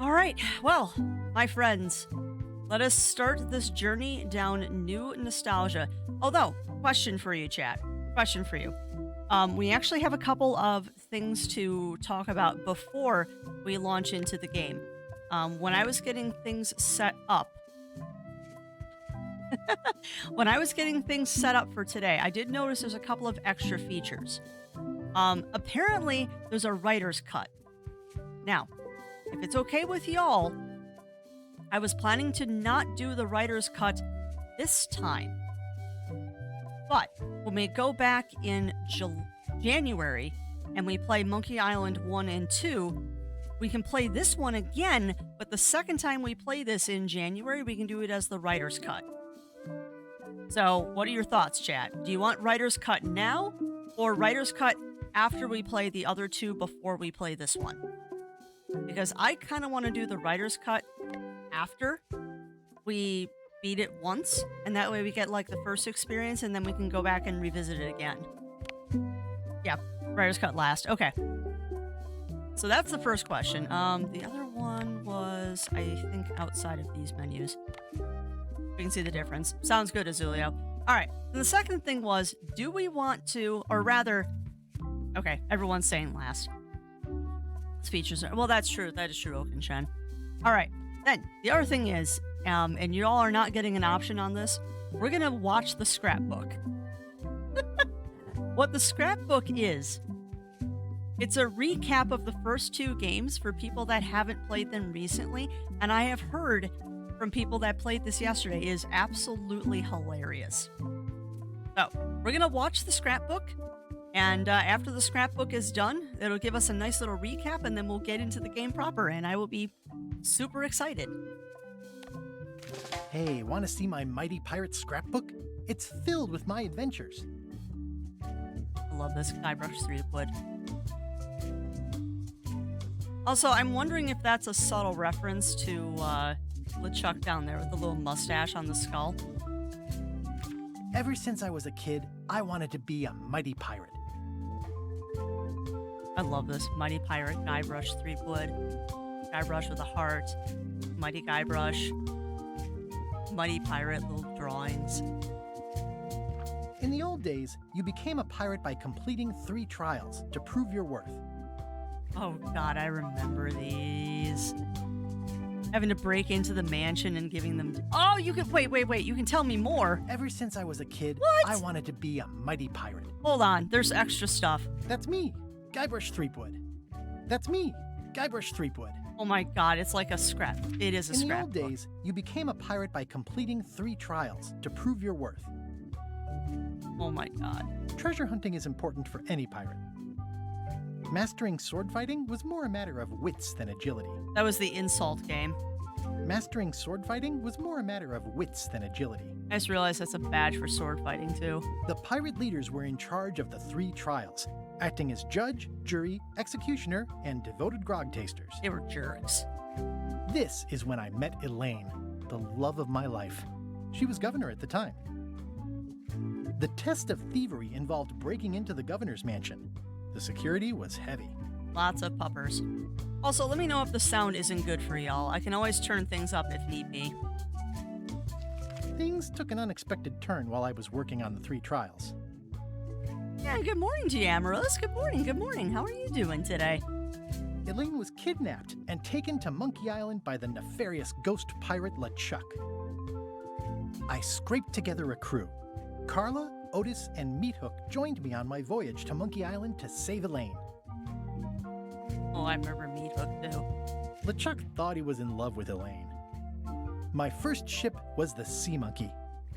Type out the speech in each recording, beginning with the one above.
All right. Well, my friends, let us start this journey down new nostalgia. Although, question for you, chat. Question for you. We actually have a couple of things to talk about before we launch into the game. When I was getting things set up, when I was getting things set up for today, I did notice there's a couple of extra features. Apparently, there's a writer's cut. Now, if it's okay with y'all, I was planning to not do the writer's cut this time. But when we go back in January and we play Monkey Island 1 and 2, we can play this one again, but the second time we play this in January, we can do it as the writer's cut. So, what are your thoughts, chat? Do you want writer's cut now or writer's cut after we play the other two before we play this one? Because I kind of want to do the writer's cut after we beat it once, and that way we get like the first experience and then we can go back and revisit it again. Yeah, writer's cut last. Okay. So that's the first question. The other one was, I think, outside of these menus. We can see the difference. Sounds good, Azulio. All right. And the second thing was, do we want to, or rather, okay, everyone's saying last. Features are, well, that's true. That is true, Oken-chan. All right. Then the other thing is, and you all are not getting an option on this, we're going to watch the scrapbook. What the scrapbook is, it's a recap of the first two games for people that haven't played them recently. And I have heard from people that played this yesterday is absolutely hilarious. So we're going to watch the scrapbook. And after the scrapbook is done, it'll give us a nice little recap, and then we'll get into the game proper, and I will be super excited. Hey, want to see my Mighty Pirate scrapbook? It's filled with my adventures. I love this Guybrush Threepwood. Also, I'm wondering if that's a subtle reference to LeChuck down there with the little mustache on the skull. Ever since I was a kid, I wanted to be a mighty pirate. I love this. Mighty Pirate, Guybrush Threepwood, Guybrush with a heart, Mighty Guybrush, Mighty Pirate, little drawings. In the old days, you became a pirate by completing 3 trials to prove your worth. Oh god, I remember these. Having to break into the mansion and giving them... Oh, you can... Wait. You can tell me more. Ever since I was a kid, What? I wanted to be a mighty pirate. Hold on. There's extra stuff. That's me, Guybrush Threepwood. That's me, Guybrush Threepwood. Oh my god, it's like a scrap. It is a In the scrap. old days, you became a pirate by completing 3 trials to prove your worth. Oh my god. Treasure hunting is important for any pirate. Mastering sword fighting was more a matter of wits than agility. That was the insult game. Mastering sword fighting was more a matter of wits than agility. I just realized that's a badge for sword fighting too. The pirate leaders were in charge of the 3 trials, acting as judge, jury, executioner, and devoted grog tasters. They were jerks. This is when I met Elaine, the love of my life. She was governor at the time. The test of thievery involved breaking into the governor's mansion. The security was heavy. Lots of puppers. Also, let me know if the sound isn't good for y'all. I can always turn things up if need be. Things took an unexpected turn while I was working on the 3 trials. Yeah, good morning to you, Amaryllis. Good morning. How are you doing today? Elaine was kidnapped and taken to Monkey Island by the nefarious ghost pirate LeChuck. I scraped together a crew. Carla, Otis, and Meathook joined me on my voyage to Monkey Island to save Elaine. Oh, I remember Meathook too. LeChuck thought he was in love with Elaine. My first ship was the Sea Monkey.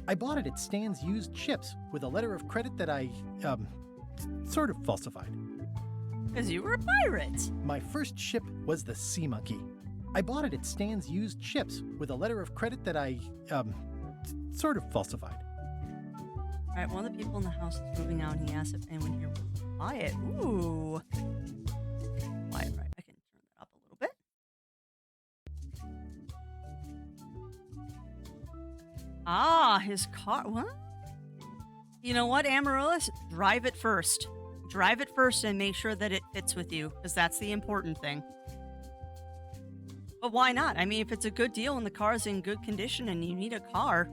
I bought it at Stan's used ships with a letter of credit that I, sort of falsified. Because you were a pirate. My first ship was the Sea Monkey. I bought it at Stan's used ships with a letter of credit that I, sort of falsified. All right, one of the people in the house is moving out, and he asked if anyone here would buy it. Ooh. Quiet, right? I can turn that up a little bit. Ah, his car. What? You know what, Amaryllis? Drive it first. Drive it first and make sure that it fits with you, because that's the important thing. But why not? I mean, if it's a good deal and the car is in good condition and you need a car,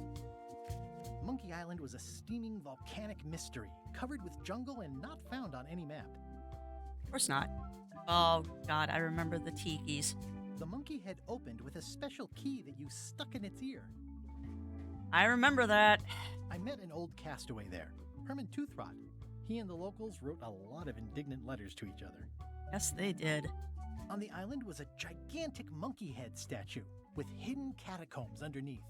Monkey Island was a steaming volcanic mystery, covered with jungle and not found on any map. of course not. Oh, God, I remember the tikis. The monkey head opened with a special key that you stuck in its ear. I remember that. I met an old castaway there, Herman Toothrot. He and the locals wrote a lot of indignant letters to each other. Yes, they did. On the island was a gigantic monkey head statue with hidden catacombs underneath.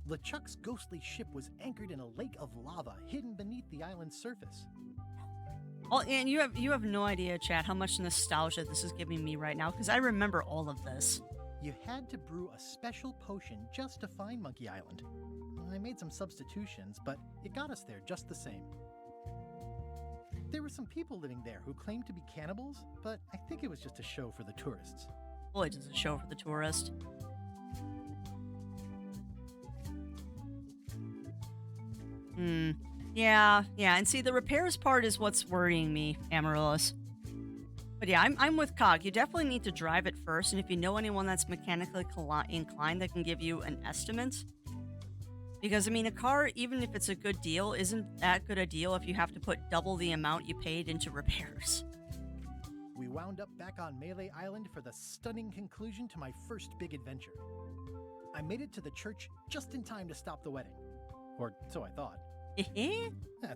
LeChuck's ghostly ship was anchored in a lake of lava hidden beneath the island's surface. Oh, and you have no idea, chat, how much nostalgia this is giving me right now, because I remember all of this. You had to brew a special potion just to find Monkey Island. I made some substitutions, but it got us there just the same. There were some people living there who claimed to be cannibals, but I think it was just a show for the tourists. Boy, does it show for the tourist. Yeah. And see, the repairs part is what's worrying me, Amaryllis. But yeah, I'm with Cog. You definitely need to drive it first, and if you know anyone that's mechanically inclined that can give you an estimate. Because, I mean, a car, even if it's a good deal, isn't that good a deal if you have to put double the amount you paid into repairs. We wound up back on Melee Island for the stunning conclusion to my first big adventure. I made it to the church just in time to stop the wedding. Or so I thought. It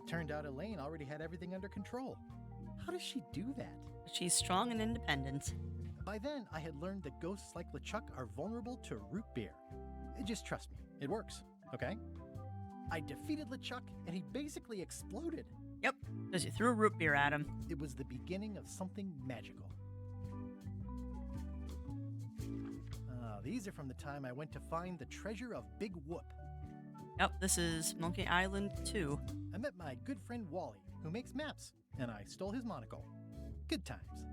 turned out Elaine already had everything under control. How does she do that? She's strong and independent. By then, I had learned that ghosts like LeChuck are vulnerable to root beer. Just trust me, it works, okay? I defeated LeChuck, and he basically exploded. Yep, because you threw root beer at him. It was the beginning of something magical. These are from the time I went to find the treasure of Big Whoop. Yep, this is Monkey Island 2. I met my good friend Wally, who makes maps, and I stole his monocle. Good times.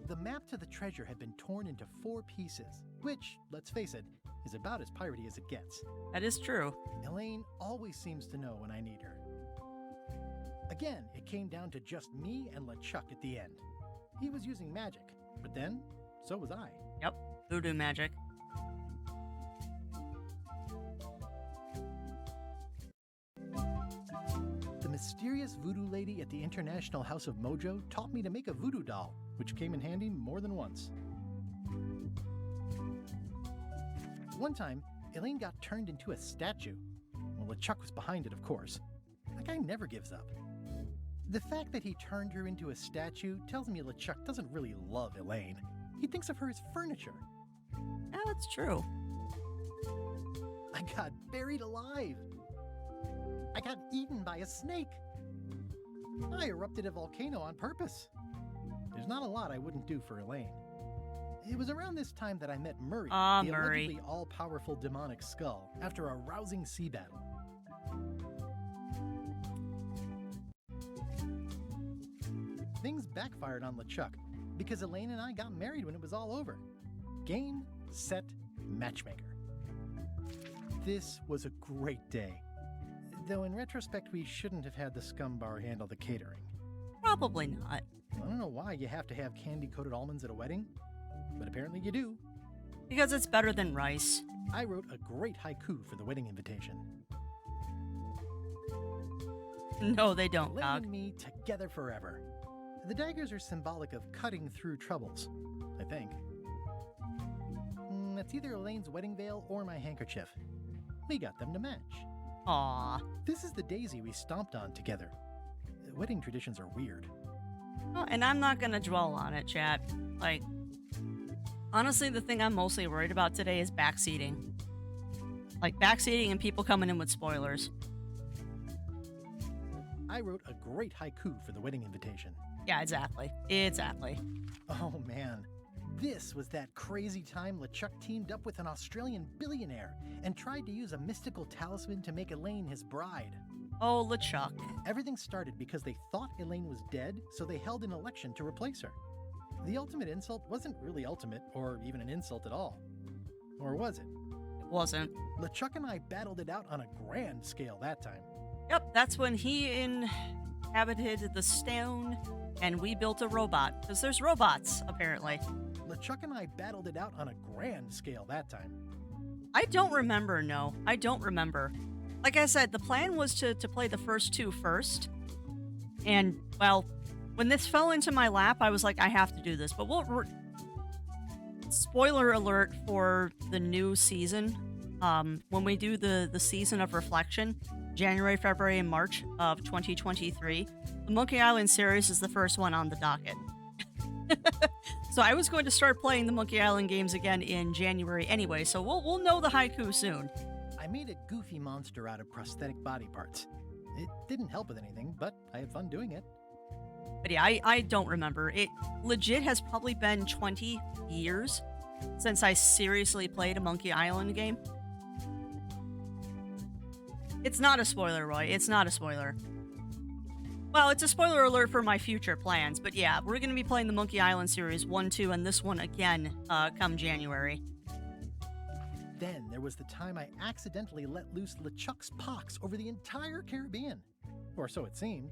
The map to the treasure had been torn into 4 pieces, which, let's face it, is about as piratey as it gets. That is true. Elaine always seems to know when I need her. Again, it came down to just me and LeChuck at the end. He was using magic, but then, so was I. Yep, voodoo magic. The mysterious voodoo lady at the International House of Mojo taught me to make a voodoo doll, which came in handy more than once. One time, Elaine got turned into a statue. Well, LeChuck was behind it, of course. That guy never gives up. The fact that he turned her into a statue tells me LeChuck doesn't really love Elaine. He thinks of her as furniture. Yeah, that's true. I got buried alive. I got eaten by a snake. I erupted a volcano on purpose. There's not a lot I wouldn't do for Elaine. It was around this time that I met Murray, the Murray. allegedly all-powerful demonic skull, after a rousing sea battle. Things backfired on LeChuck because Elaine and I got married when it was all over. Game, set, matchmaker. This was a great day. Though in retrospect, we shouldn't have had the scum bar handle the catering. Probably not. I don't know why you have to have candy-coated almonds at a wedding, but apparently you do. Because it's better than rice. I wrote a great haiku for the wedding invitation. No, they don't, Elaine Cog. and me together forever. The daggers are symbolic of cutting through troubles, I think. That's either Elaine's wedding veil or my handkerchief. We got them to match. Aw. This is the daisy we stomped on together. Wedding traditions are weird. Oh, and I'm not gonna dwell on it, chat. Like, honestly, the thing I'm mostly worried about today is backseating. Like, backseating and people coming in with spoilers. I wrote a great haiku for the wedding invitation. Yeah, exactly. Exactly. Oh man, this was that crazy time LeChuck teamed up with an Australian billionaire and tried to use a mystical talisman to make Elaine his bride. Oh, LeChuck. Everything started because they thought Elaine was dead, so they held an election to replace her. The ultimate insult wasn't really ultimate, or even an insult at all. Or was it? It wasn't. LeChuck and I battled it out on a grand scale that time. Yep, that's when he inhabited the stone and we built a robot, because there's robots, apparently. LeChuck and I battled it out on a grand scale that time. I don't remember, no. I don't remember. Like I said, the plan was to play the first two first. And, well, when this fell into my lap, I was like, I have to do this. But spoiler alert for the new season. When we do the season of reflection, January, February, and March of 2023, the Monkey Island series is the first one on the docket. So I was going to start playing the Monkey Island games again in January anyway, so we'll know the haiku soon. I made a goofy monster out of prosthetic body parts. It didn't help with anything, but I had fun doing it. But yeah, I don't remember. It legit has probably been 20 years since I seriously played a Monkey Island game. It's not a spoiler, Roy. It's not a spoiler. Well, it's a spoiler alert for my future plans, but yeah, we're going to be playing the Monkey Island series 1, 2, and this one again come January. Then there was the time I accidentally let loose LeChuck's pox over the entire Caribbean. Or so it seemed.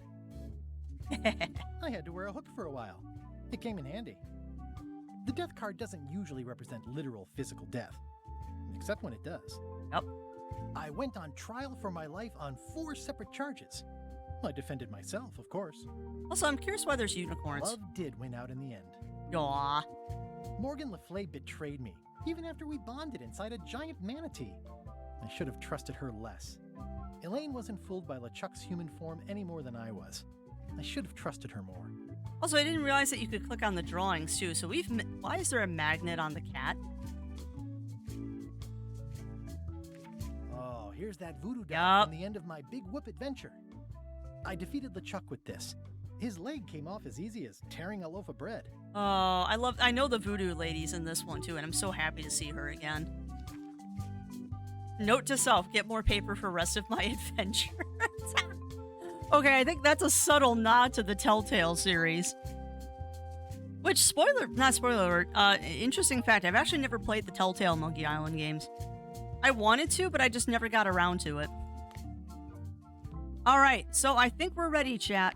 I had to wear a hook for a while. It came in handy. The death card doesn't usually represent literal physical death, except when it does. Yep. I went on trial for my life on 4 separate charges. I defended myself, of course. Also, I'm curious why there's unicorns. Love did win out in the end. Aw. Morgan Le Fay betrayed me, even after we bonded inside a giant manatee. I should have trusted her less. Elaine wasn't fooled by LeChuck's human form any more than I was. I should have trusted her more. Also, I didn't realize that you could click on the drawings too, so why is there a magnet on the cat? Oh, here's that voodoo doll Yup. from the end of my Big Whoop adventure. I defeated LeChuck with this. His leg came off as easy as tearing a loaf of bread. Oh, I know the voodoo lady's in this one too, and I'm so happy to see her again. Note to self, get more paper for rest of my adventures. Okay, I think that's a subtle nod to the Telltale series. Which, not spoiler alert, interesting fact, I've actually never played the Telltale Monkey Island games. I wanted to, but I just never got around to it. Alright, so I think we're ready, chat.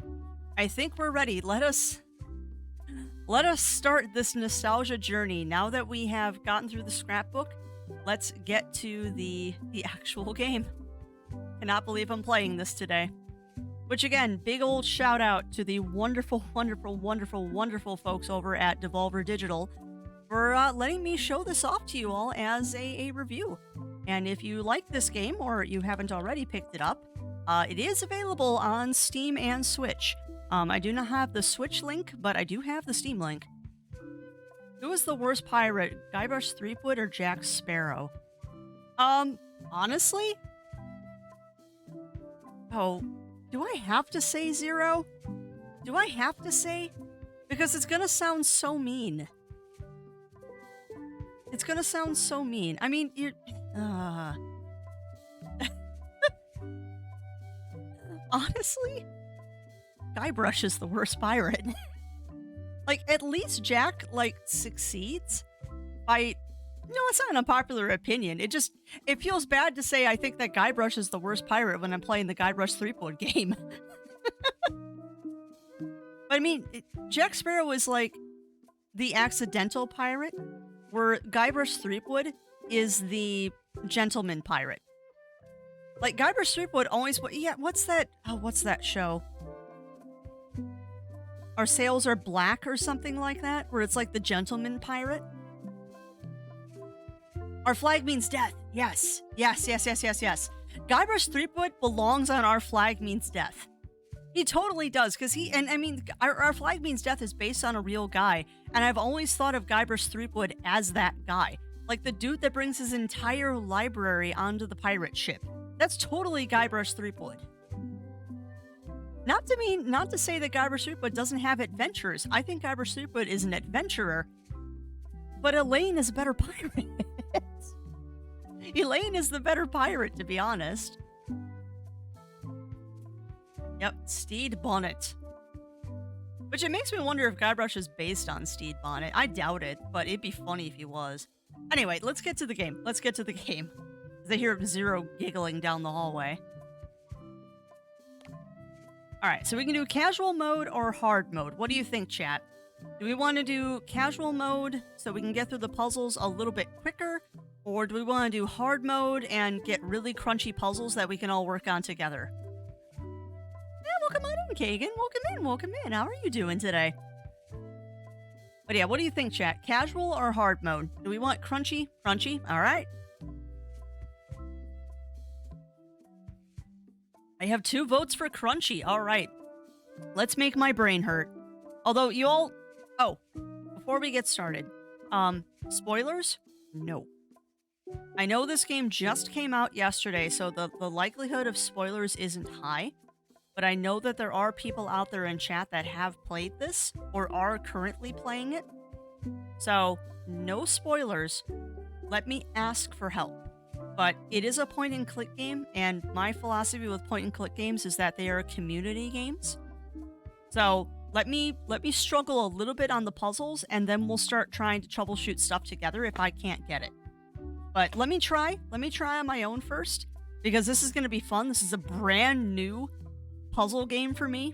I think we're ready. Let us start this nostalgia journey. Now that we have gotten through the scrapbook, let's get to the actual game. Cannot believe I'm playing this today. Which again, big old shout out to the wonderful, wonderful, wonderful, wonderful folks over at Devolver Digital for letting me show this off to you all as a review. And if you like this game or you haven't already picked it up, it is available on Steam and Switch. I do not have the Switch link, but I do have the Steam link. Who is the worst pirate, Guybrush Threepwood or Jack Sparrow? Honestly? Oh, do I have to say Zero? Do I have to say? Because it's gonna sound so mean. It's gonna sound so mean. I mean, you're... Honestly, Guybrush is the worst pirate. Like, at least Jack, succeeds by... No, it's not an unpopular opinion. It feels bad to say I think that Guybrush is the worst pirate when I'm playing the Guybrush Threepwood game. But I mean, Jack Sparrow is the accidental pirate, where Guybrush Threepwood is the gentleman pirate. Like, Guybrush Threepwood always... Yeah, what's that... Oh, what's that show? Our Sails Are Black or something like that? Where it's like the gentleman pirate? Our Flag Means Death. Yes. Yes, yes, yes, yes, yes. Guybrush Threepwood belongs on Our Flag Means Death. He totally does, because Our Flag Means Death is based on a real guy, and I've always thought of Guybrush Threepwood as that guy. Like the dude that brings his entire library onto the pirate ship. That's totally Guybrush Threepwood. Not to say that Guybrush Threepwood doesn't have adventures. I think Guybrush Threepwood is an adventurer. But Elaine is a better pirate. Elaine is the better pirate, to be honest. Yep, Stede Bonnet. Which it makes me wonder if Guybrush is based on Stede Bonnet. I doubt it, but it'd be funny if he was. Anyway, let's get to the game. Let's get to the game. I hear Zero giggling down the hallway. All right, so we can do casual mode or hard mode. What do you think, chat? Do we want to do casual mode so we can get through the puzzles a little bit quicker? Or do we want to do hard mode and get really crunchy puzzles that we can all work on together? Yeah, welcome on in, Kagan. Welcome in, welcome in. How are you doing today? But yeah, what do you think, chat? Casual or hard mode? Do we want crunchy? Crunchy? All right. I have 2 votes for crunchy. All right. Let's make my brain hurt. Although you all... Oh, before we get started. Spoilers? No. I know this game just came out yesterday, so the likelihood of spoilers isn't high. But I know that there are people out there in chat that have played this or are currently playing it. So, no spoilers. Let me ask for help. But it is a point-and-click game, and my philosophy with point-and-click games is that they are community games. So, let me struggle a little bit on the puzzles, and then we'll start trying to troubleshoot stuff together if I can't get it. But let me try on my own first, because this is going to be fun. This is a brand new puzzle game for me.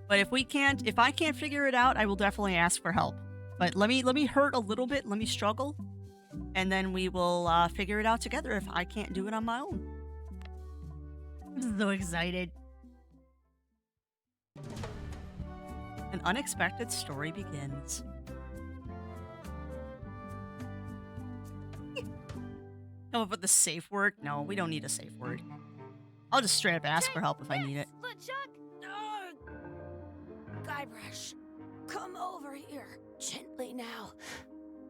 But if I can't figure it out, I will definitely ask for help. But let me hurt a little bit, let me struggle, and then we will figure it out together if I can't do it on my own. I'm so excited. An unexpected story begins. Come up with the safe word? No, we don't need a safe word. I'll just straight up ask for help if I need it. LeChuck! Guybrush, come over here. Gently now.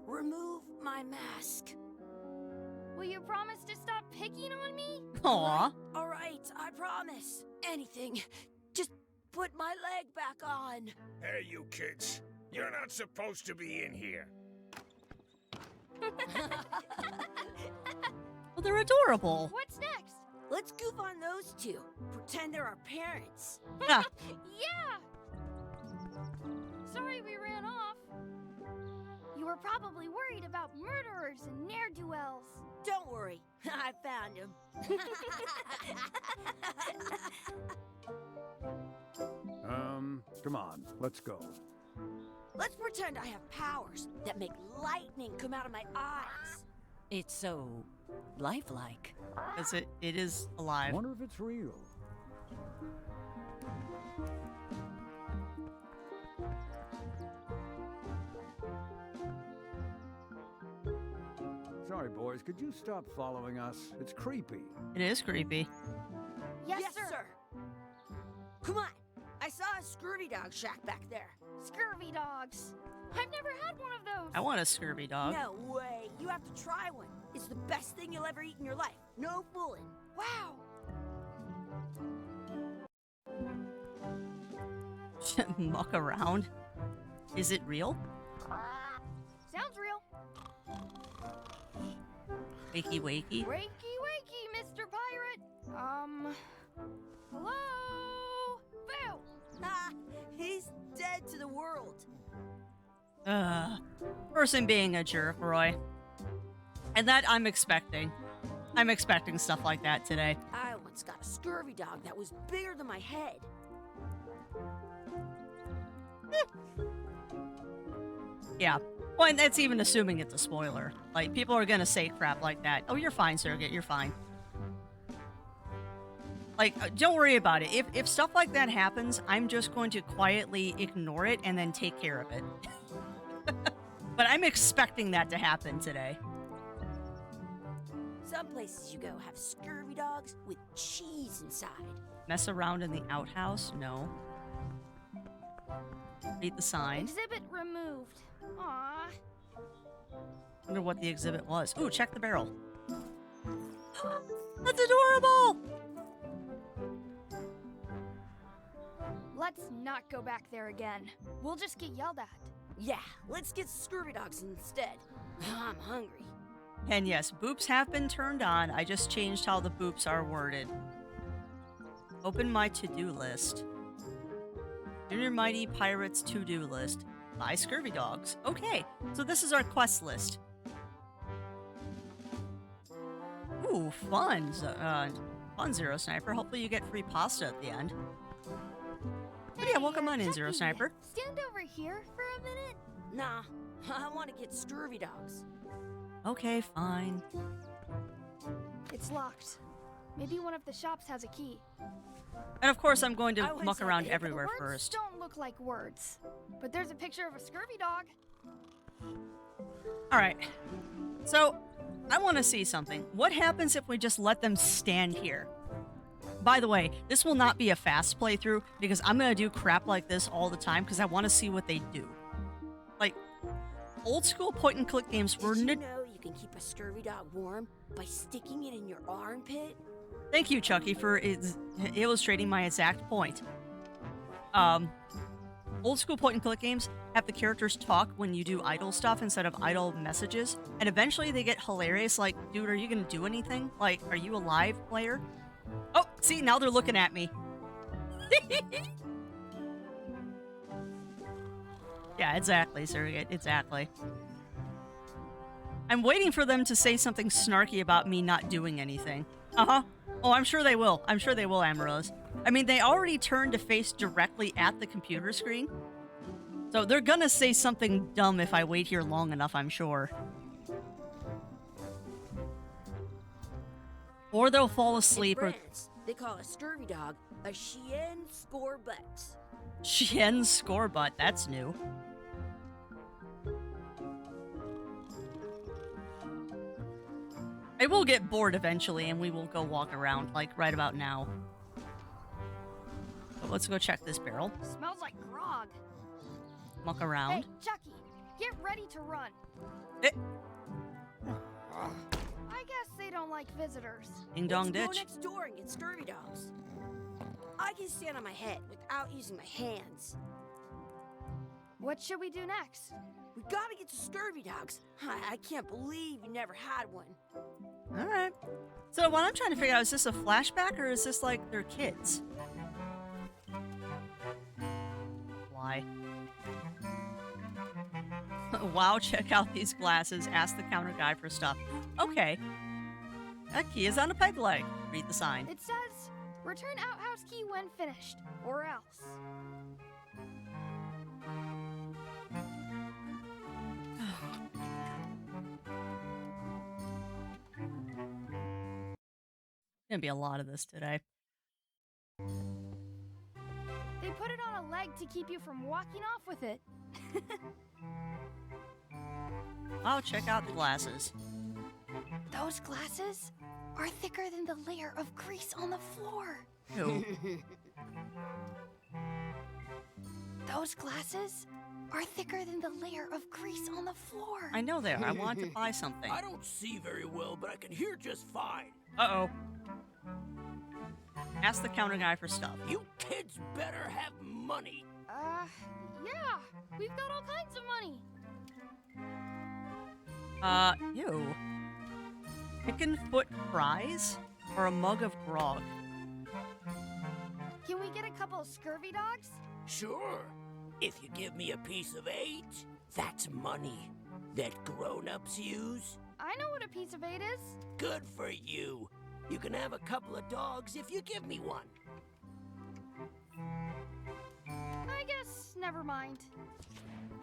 Remove my mask. Will you promise to stop picking on me? Aw. All right, I promise. Anything. Just put my leg back on. Hey, you kids. You're not supposed to be in here. Well, they're adorable. What's next? Let's goof on those two. Pretend they're our parents. Yeah. Yeah! Sorry we ran off. You were probably worried about murderers and ne'er-do-wells. Don't worry, I found him. Come on, let's go. Let's pretend I have powers that make lightning come out of my eyes. It's so lifelike. Because it is I alive. wonder if it's real. Sorry, boys, could you stop following us? It's creepy. It is creepy. Yes, sir. Come on. I saw a scurvy dog shack back there. Scurvy dogs. I've never had one of those. I want a scurvy dog. No way. You have to try one. It's the best thing you'll ever eat in your life. No fooling. Wow. Muck around. Is it real? Sounds real. Wakey wakey. Wakey, wakey, Mr. Pirate. Hello? Phil! Ha! He's dead to the world. Person being a jerk, Roy. And that I'm expecting. I'm expecting stuff like that today. I once got a scurvy dog that was bigger than my head. Yeah. Well, and that's even assuming it's a spoiler. Like, people are gonna say crap like that. Oh, you're fine, Surrogate. You're fine. Like, don't worry about it. If stuff like that happens, I'm just going to quietly ignore it and then take care of it. But I'm expecting that to happen today. Some places you go have scurvy dogs with cheese inside. Mess around in the outhouse? No. Read the sign. Exhibit removed. Aw. Wonder what the exhibit was. Ooh, check the barrel. That's adorable! Let's not go back there again. We'll just get yelled at. Yeah, let's get scurvy dogs instead. I'm hungry. And yes, boops have been turned on. I just changed how the boops are worded. Open my to-do list. Junior Mighty Pirates to-do list. Buy scurvy dogs. Okay, so this is our quest list. Ooh, fun. Fun, Zero Sniper. Hopefully you get free pasta at the end. But yeah, welcome on in, Zero Chucky, Sniper. Stand over here for a minute. Nah, I want to get scurvy dogs. Okay, fine. It's locked. Maybe one of the shops has a key. And of course, I'm going I to always muck had around to hit the everywhere Words first. don't look like words, but there's a picture of a scurvy dog. All right. So, I want to see something. What happens if we just let them stand here? By the way, this will not be a fast playthrough because I'm going to do crap like this all the time because I want to see what they do. Like, old school point and click games were... Did you know you can keep a scurvy dog warm by sticking it in your armpit? Thank you, Chucky, for illustrating my exact point. Old school point and click games have the characters talk when you do idle stuff instead of idle messages, and eventually they get hilarious. Like, dude, are you gonna do anything? Like, are you a live player? Oh, see, now they're looking at me. Yeah, exactly, Surrogate, exactly. I'm waiting for them to say something snarky about me not doing anything. Uh-huh. Oh, I'm sure they will. I'm sure they will, Amaryllis. I mean, they already turned to face directly at the computer screen. So they're gonna say something dumb if I wait here long enough, I'm sure. Or they'll fall asleep In or... France, they call a scurvy dog a chien scorbut. Chien scorebutt, that's new. I will get bored eventually and we will go walk around, like right about now. But let's go check this barrel. Smells like grog. Muck around. Hey, Chucky, get ready to run. Eh, I guess they don't like visitors. ding dong Let's go ditch. next door and get scurvy dogs. I can stand on my head without using my hands. What should we do next? We gotta get to scurvy dogs. I can't believe you never had one. Alright. So what I'm trying to figure out, is this a flashback or is this like their kids? Why? Wow, check out these glasses. Ask the counter guy for stuff. Okay. That key is on a peg leg. Read the sign. It says, return outhouse key when finished, or else. Gonna be a lot of this today. They put it on a leg to keep you from walking off with it. I'll check out the glasses. Those glasses are thicker than the layer of grease on the floor. Ew. Those glasses are thicker than the layer of grease on the floor. I know they are. I wanted to buy something. I don't see very well, but I can hear just fine. Uh-oh. Ask the counter guy for stuff. You kids better have money. Yeah, we've got all kinds of money. Ew. Chicken foot fries? Or a mug of grog? Can we get a couple of scurvy dogs? Sure. If you give me a piece of 8, that's money that grown-ups use. I know what a piece of 8 is. Good for you. You can have a couple of dogs if you give me one. I guess never mind.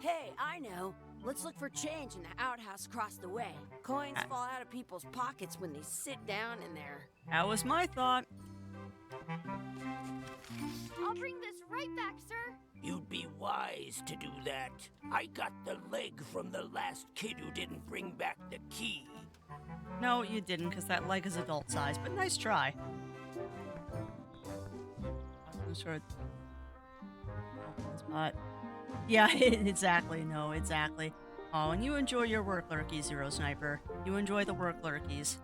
Hey, I know. Let's look for change in the outhouse across the way. Coins fall out of people's pockets when they sit down in there. That was my thought. I'll bring this right back, sir. You'd be wise to do that. I got the leg from the last kid who didn't bring back the key. No, you didn't, because that leg is adult size, but nice try. Spot. Yeah, exactly. No, exactly. Oh, and you enjoy your work lurkies, Zero Sniper. You enjoy the work lurkies.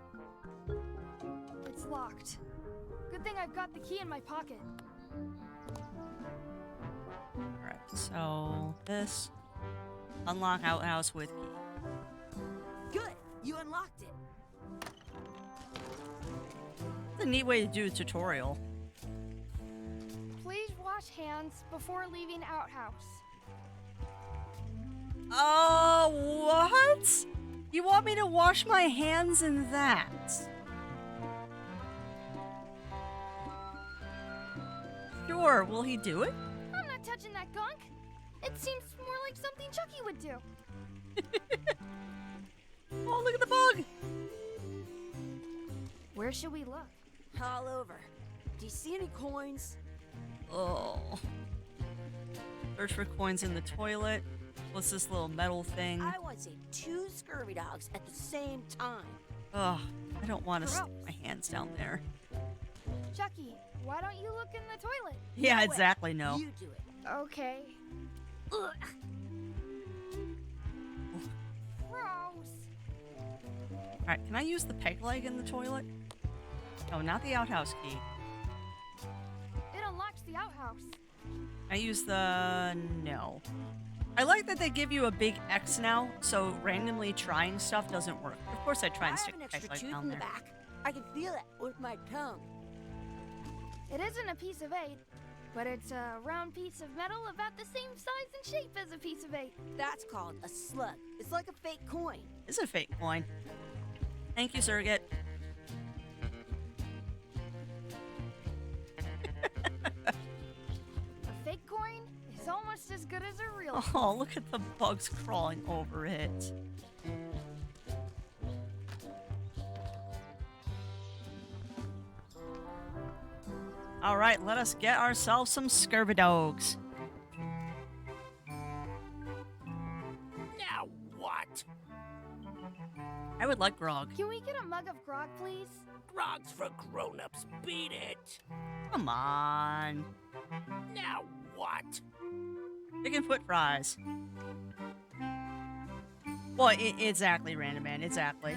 It's locked. Good thing I've got the key in my pocket. Alright, so this. Unlock outhouse with key. Good, you unlocked it. It's a neat way to do a tutorial. Please wash hands before leaving outhouse. What? You want me to wash my hands in that? Sure, will he do it? I'm touching that gunk? It seems more like something Chucky would do. Oh, look at the bug! Where should we look? All over. Do you see any coins? Oh. Search for coins in the toilet. What's this little metal thing? I want to say 2 scurvy dogs at the same time. Ugh, I don't want to stick Gross. my hands down there. Chucky, why don't you look in the toilet? Yeah, No way. exactly, no. You do it. Okay. Ugh. Gross. Alright, can I use the peg leg in the toilet? Oh, not the outhouse key. It unlocks the outhouse. I use the... no. I like that they give you a big X now, so randomly trying stuff doesn't work. Of course I try I and have stick an the extra peg leg tooth down in the there. back. I can feel it with my tongue. It isn't a piece of 8, but it's a round piece of metal about the same size and shape as a piece of 8. That's called a slug. It's like a fake coin. It's a fake coin. Thank you, Surrogate. A fake coin is almost as good as a real. Oh, look at the bugs crawling over it. All right, let us get ourselves some scurvy dogs. Now what? I would like grog. Can we get a mug of grog, please? Grog's for grown-ups. Beat it. Come on. Now what? Chicken foot fries. Well, exactly, Random Man. Exactly.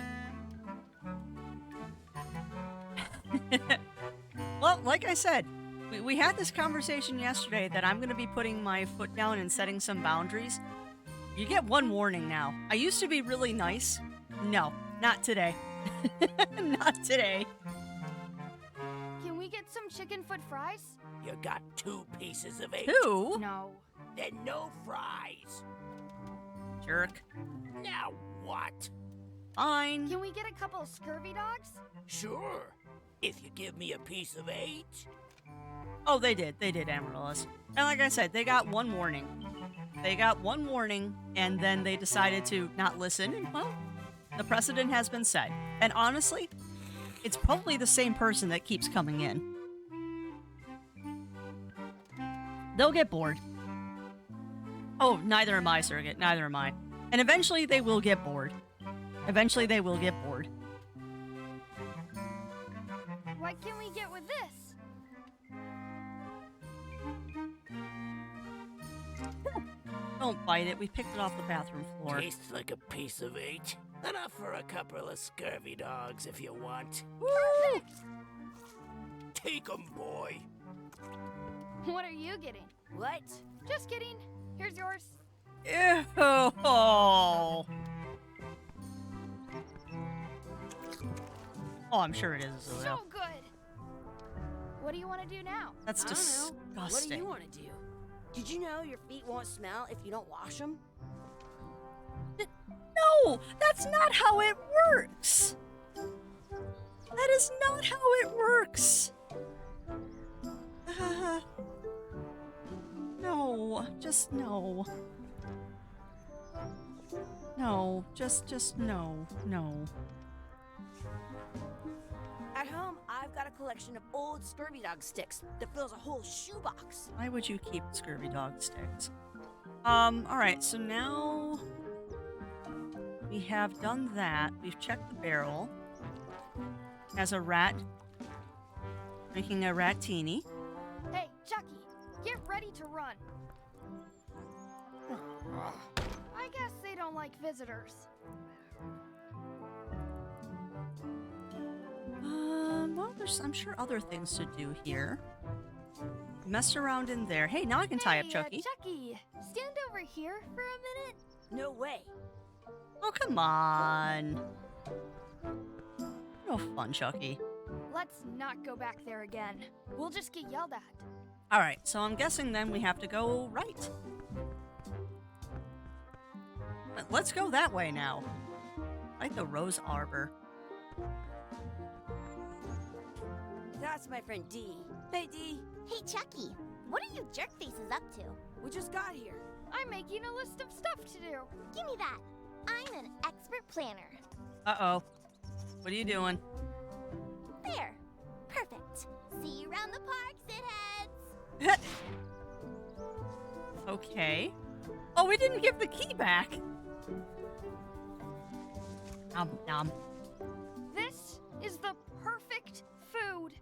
Well, like I said, we had this conversation yesterday that I'm going to be putting my foot down and setting some boundaries. You get one warning now. I used to be really nice. No, not today. Not today. Can we get some chicken foot fries? You got 2 pieces of 8. Who? No. Then no fries. Jerk. Now what? Fine. Can we get a couple scurvy dogs? Sure. If you give me a piece of 8. Oh, they did. They did, Amaryllis. And like I said, they got one warning. They got one warning, and then they decided to not listen, and well, the precedent has been set. And honestly, it's probably the same person that keeps coming in. They'll get bored. Oh, neither am I, Surrogate. Neither am I. And eventually they will get bored. Eventually they will get bored. What can we get with this? Don't bite it. We picked it off the bathroom floor. Tastes like a piece of 8. Enough for a couple of scurvy dogs if you want. Woo! Take 'em, boy. What are you getting? What? Just kidding. Here's yours. Ew. Oh, I'm sure it is. Azulia. So good. What do you want to do now? That's I don't know. What do disgusting. you want to do? Did you know your feet won't smell if you don't wash them? No, that's not how it works. That is not how it works. No, just no. No, just no, no. At home, I've got a collection of old scurvy dog sticks that fills a whole shoebox. Why would you keep scurvy dog sticks? All right, so now we have done that. We've checked the barrel. Has a rat. Making a ratini. Hey, Chucky, get ready to run. I guess they don't like visitors. Well, there's, I'm sure, other things to do here. Mess around in there. Hey, now I can tie up Hey, Chucky. Chucky, stand over here for a minute. No way. Oh, come on. No fun, Chucky. Let's not go back there again. We'll just get yelled at. All right, so I'm guessing then we have to go right. Let's go that way now. Like the Rose Arbor. That's my friend Dee. Hey, Dee. Hey, Chucky, What are you jerk faces up to? We just got here. I'm making a list of stuff to do. Give me that. I'm an expert planner. Uh-oh. What are you doing? There. Perfect. See you around the park, shitheads. Okay. Oh, we didn't give the key back. Nom nom. This is the perfect food.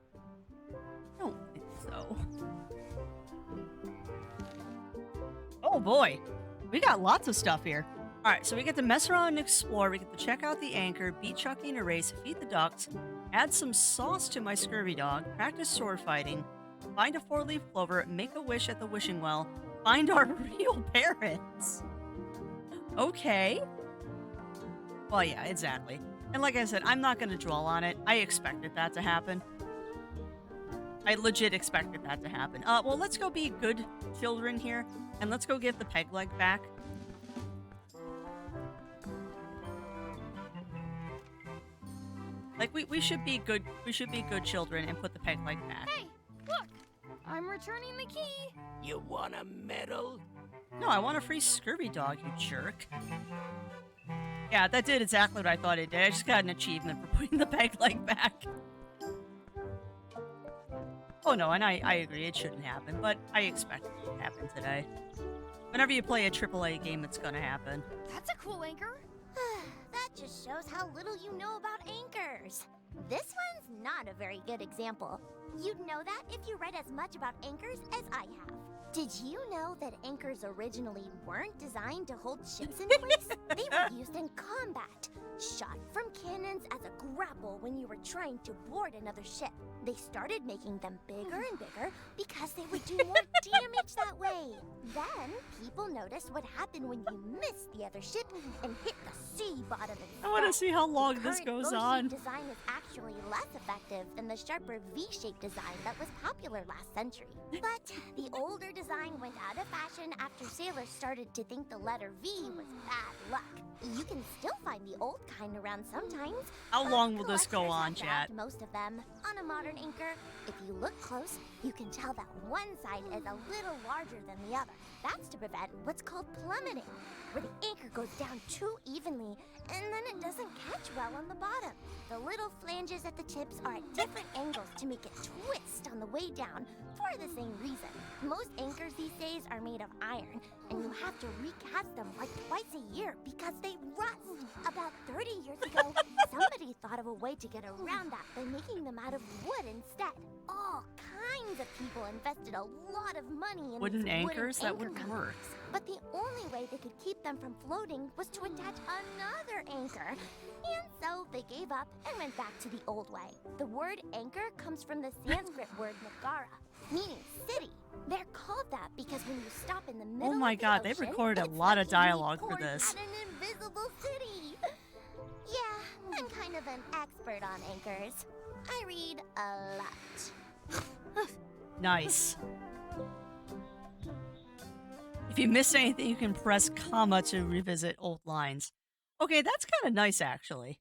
I don't think so. Oh boy. We got lots of stuff here. Alright, so we get to mess around and explore. We get to check out the anchor, beat Chucky and erase, feed the ducks, add some sauce to my scurvy dog, practice sword fighting, find a 4-leaf clover, make a wish at the wishing well, find our real parents. Okay. Well, yeah, exactly. And like I said, I'm not going to dwell on it. I expected that to happen. I legit expected that to happen. Well, let's go be good children here, and let's go give the peg leg back. Like, we should be good children and put the peg leg back. Hey, look! I'm returning the key. You want a medal? No, I want a free scurvy dog, you jerk. Yeah, that did exactly what I thought it did. I just got an achievement for putting the peg leg back. Oh no, and I agree, it shouldn't happen, but I expect it to happen today. Whenever you play a AAA game, it's gonna happen. That's a cool anchor. That just shows how little you know about anchors. This one's not a very good example. You'd know that if you read as much about anchors as I have. Did you know that anchors originally weren't designed to hold ships in place? They were used in combat, shot from cannons as a grapple when you were trying to board another ship. They started making them bigger and bigger because they would do more damage that way. Then, people noticed what happened when you missed the other ship and hit the sea bottom instead. I want to see how long The this current goes bow-shaped on. design is actually less effective than the sharper V-shaped design that was popular last century. But the older design went out of fashion after sailors started to think the letter V was bad luck. You can still find the old kind around sometimes. How but long will this go collectors on, have chat? grabbed most of them. On a modern anchor, if you look close, you can tell that one side is a little larger than the other. That's to prevent what's called plummeting, where the anchor goes down too evenly and then it doesn't catch well on the bottom. The little flanges at the tips are at different angles to make it twist on the way down for the same reason. Most anchors these days are made of iron, and you have to recast them like twice a year because they rust. About 30 years ago, somebody thought of a way to get around that by making them out of wood instead. All kinds of people invested a lot of money in Wooden these anchors? That wooden wouldn't anchor work. companies. But the only way they could keep them from floating was to attach another anchor. And so they gave up and went back to the old way. The word anchor comes from the Sanskrit word Nagara, meaning city. They're called that because when you stop in the middle Oh my of the god, they've ocean, recorded a it's lot like of you being dialogue for poured this. At an invisible city. Yeah, I'm kind of an expert on anchors. I read a lot. Nice. If you missed anything, you can press comma to revisit old lines. Okay, that's kind of nice, actually.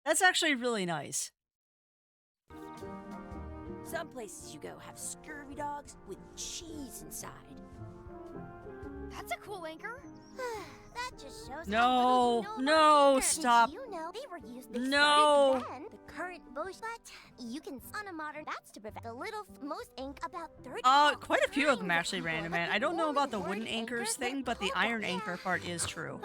That's actually really nice. Some places you go have scurvy dogs with cheese inside. That's a cool anchor. That just shows No, how little you know no, about anchors. stop. Did you know they were used? They No. started then. The current bush, but you can on a modern. That's to prevent the little most ink about 30. Quite a few of them kinds actually, people, Random but Man. the I don't know only about the word wooden anchors anchor thing, that but the called iron them. anchor part is true.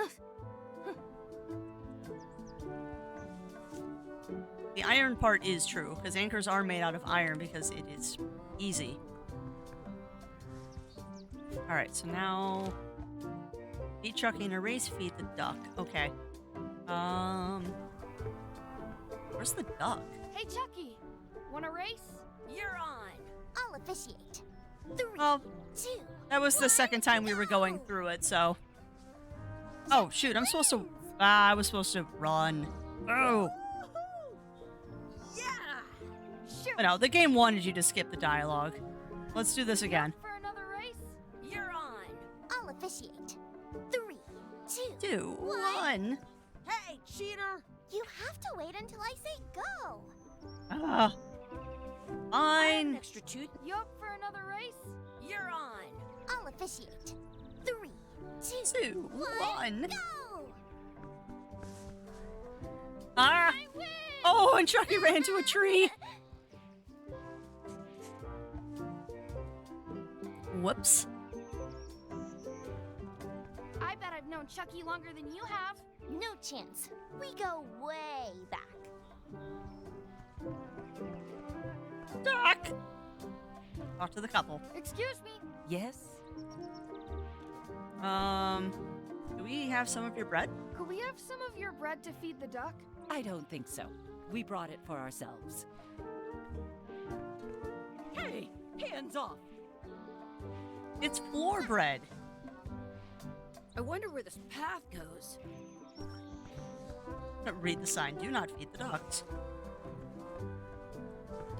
The iron part is true, because anchors are made out of iron because it is easy. Alright, so now... Feed Chucky and erase, feed the duck. Okay. Where's the duck? Hey, Chucky. Want a race? You're on. I'll officiate. 3, Oh, 2. that was the second time we were going through it, so... Oh, shoot, I'm supposed to... I was supposed to run. Oh! Yeah. Shoot. But no, the game wanted you to skip the dialogue. Let's do this again. For another race? You're on. I'll officiate. 3, 2. 2, 1. Hey, cheater. You have to wait until I say go. Ah. I have an Fine. extra tooth. You up for another race? You're on. I'll officiate. 3, 2, 1. go! Ah! I win! Oh, and Chucky ran into a tree. Whoops. I bet I've known Chucky longer than you have. No chance. We go way back. Doc! Talk to the couple. Excuse me. Yes? Do we have some of your bread? Could we have some of your bread to feed the duck? I don't think so. We brought it for ourselves. Hey, hands off! It's floor bread. I wonder where this path goes. Read the sign. Do not feed the ducks.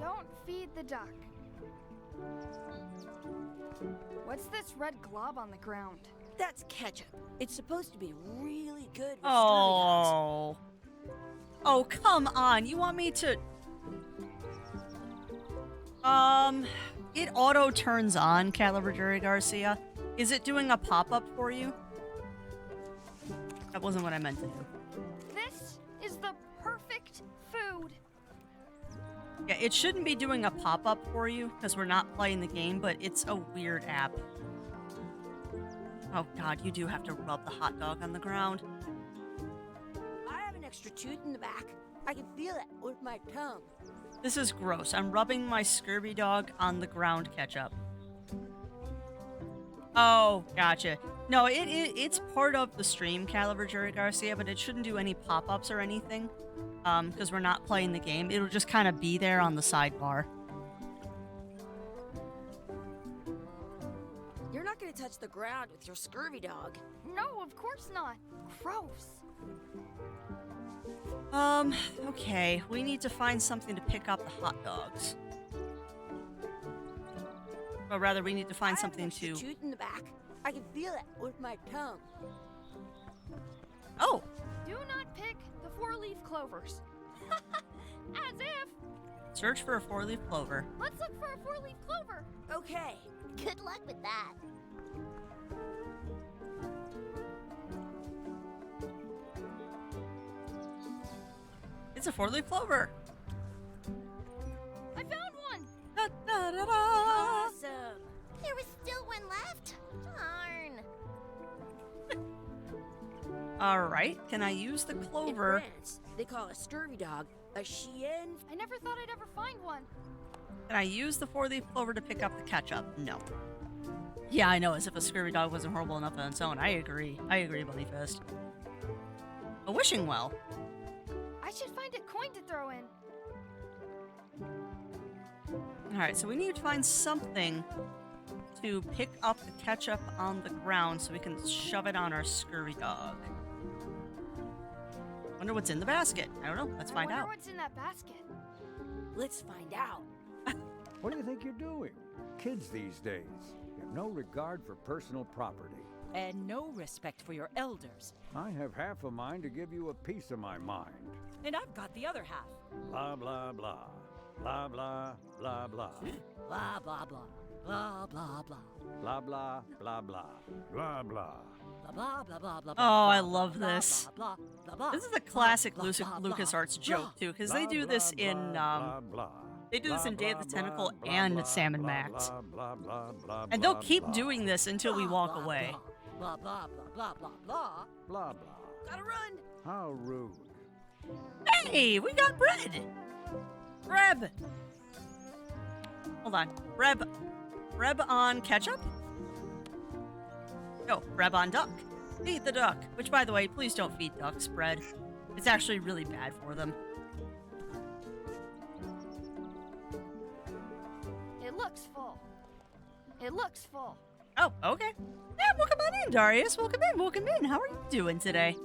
Don't feed the duck. What's this red glob on the ground? That's ketchup. It's supposed to be really good with scurvy Oh. dogs. Oh, come on. You want me to... It auto turns on, Caliber Jerry Garcia. Is it doing a pop-up for you? That wasn't what I meant to do. This is the perfect food. Yeah, it shouldn't be doing a pop-up for you because we're not playing the game, but it's a weird app. Oh god, you do have to rub the hot dog on the ground. I have an extra tooth in the back. I can feel it with my tongue. This is gross. I'm rubbing my scurvy dog on the ground ketchup. Oh, gotcha. No, it's part of the stream, Caliber Jerry Garcia, but it shouldn't do any pop-ups or anything. Because we're not playing the game. It'll just kind of be there on the sidebar. You're not going to touch the ground with your scurvy dog. No, of course not. Gross. Okay. We need to find something to pick up the hot dogs. Or rather, we need to find I something have an extra to... tooth in the back. I can feel it with my tongue. Oh! Do not pick the 4-leaf clovers. As if. Search for a 4-leaf clover. Let's look for a 4-leaf clover. Okay. Good luck with that. It's a 4-leaf clover. I found one. Da, da, da, da. Awesome. There was still one left. Darn. Alright, can I use the In clover? France, they call a scurvy dog a chien. I never thought I'd ever find one. Can I use the 4-leaf clover to pick up the ketchup? No. Yeah, I know, as if a scurvy dog wasn't horrible enough on its own. I agree, Bunny Fist. A wishing well. I should find a coin to throw in. Alright, so we need to find something to pick up the ketchup on the ground so we can shove it on our scurvy dog. Wonder what's in the basket. I don't know. Let's find I out. wonder what's in that basket. Let's find out. What do you think you're doing? Kids these days have no regard for personal property. And no respect for your elders. I have half a mind to give you a piece of my mind. And I've got the other half. Blah, blah, blah. Blah, blah, blah, blah. Blah, blah, blah. Blah, blah, blah. Blah, blah, blah, blah. Blah, blah. Blah, blah, blah, blah, blah. Oh, I blah, love blah, this. Blah, blah, blah, This is a blah, classic blah, blah, blah, LucasArts blah, joke too, because they Blah, do this blah, in blah, blah. they do this in Day of the Blah, Tentacle blah, and blah, Sam and blah, Max, blah, blah, blah, blah, and they'll blah, keep blah. doing this until we walk blah, away. Blah, blah, blah, blah, blah, blah. Blah, blah. Gotta run. How rude. Hey, we got bread. Breb. Hold on. Breb on ketchup? No, Breb on duck. Feed the duck. Which, by the way, please don't feed ducks bread. It's actually really bad for them. It looks full. It looks full. Oh, okay. Yeah, welcome on in, Darius. Welcome in. How are you doing today?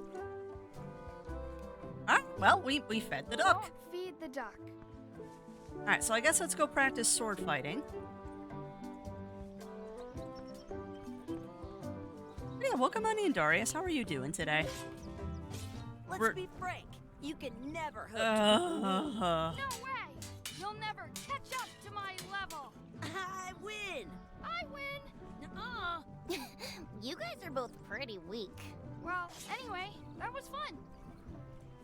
Alright, well, we fed the duck. Don't feed the duck. Alright, so I guess let's go practice sword fighting. Yeah, welcome on in, Darius. How are you doing today? Let's We're- be frank. You can never hook. Uh, No way! You'll never catch up to my level. I win! I win! Nuh-uh. You guys are both pretty weak. Well, anyway, that was fun.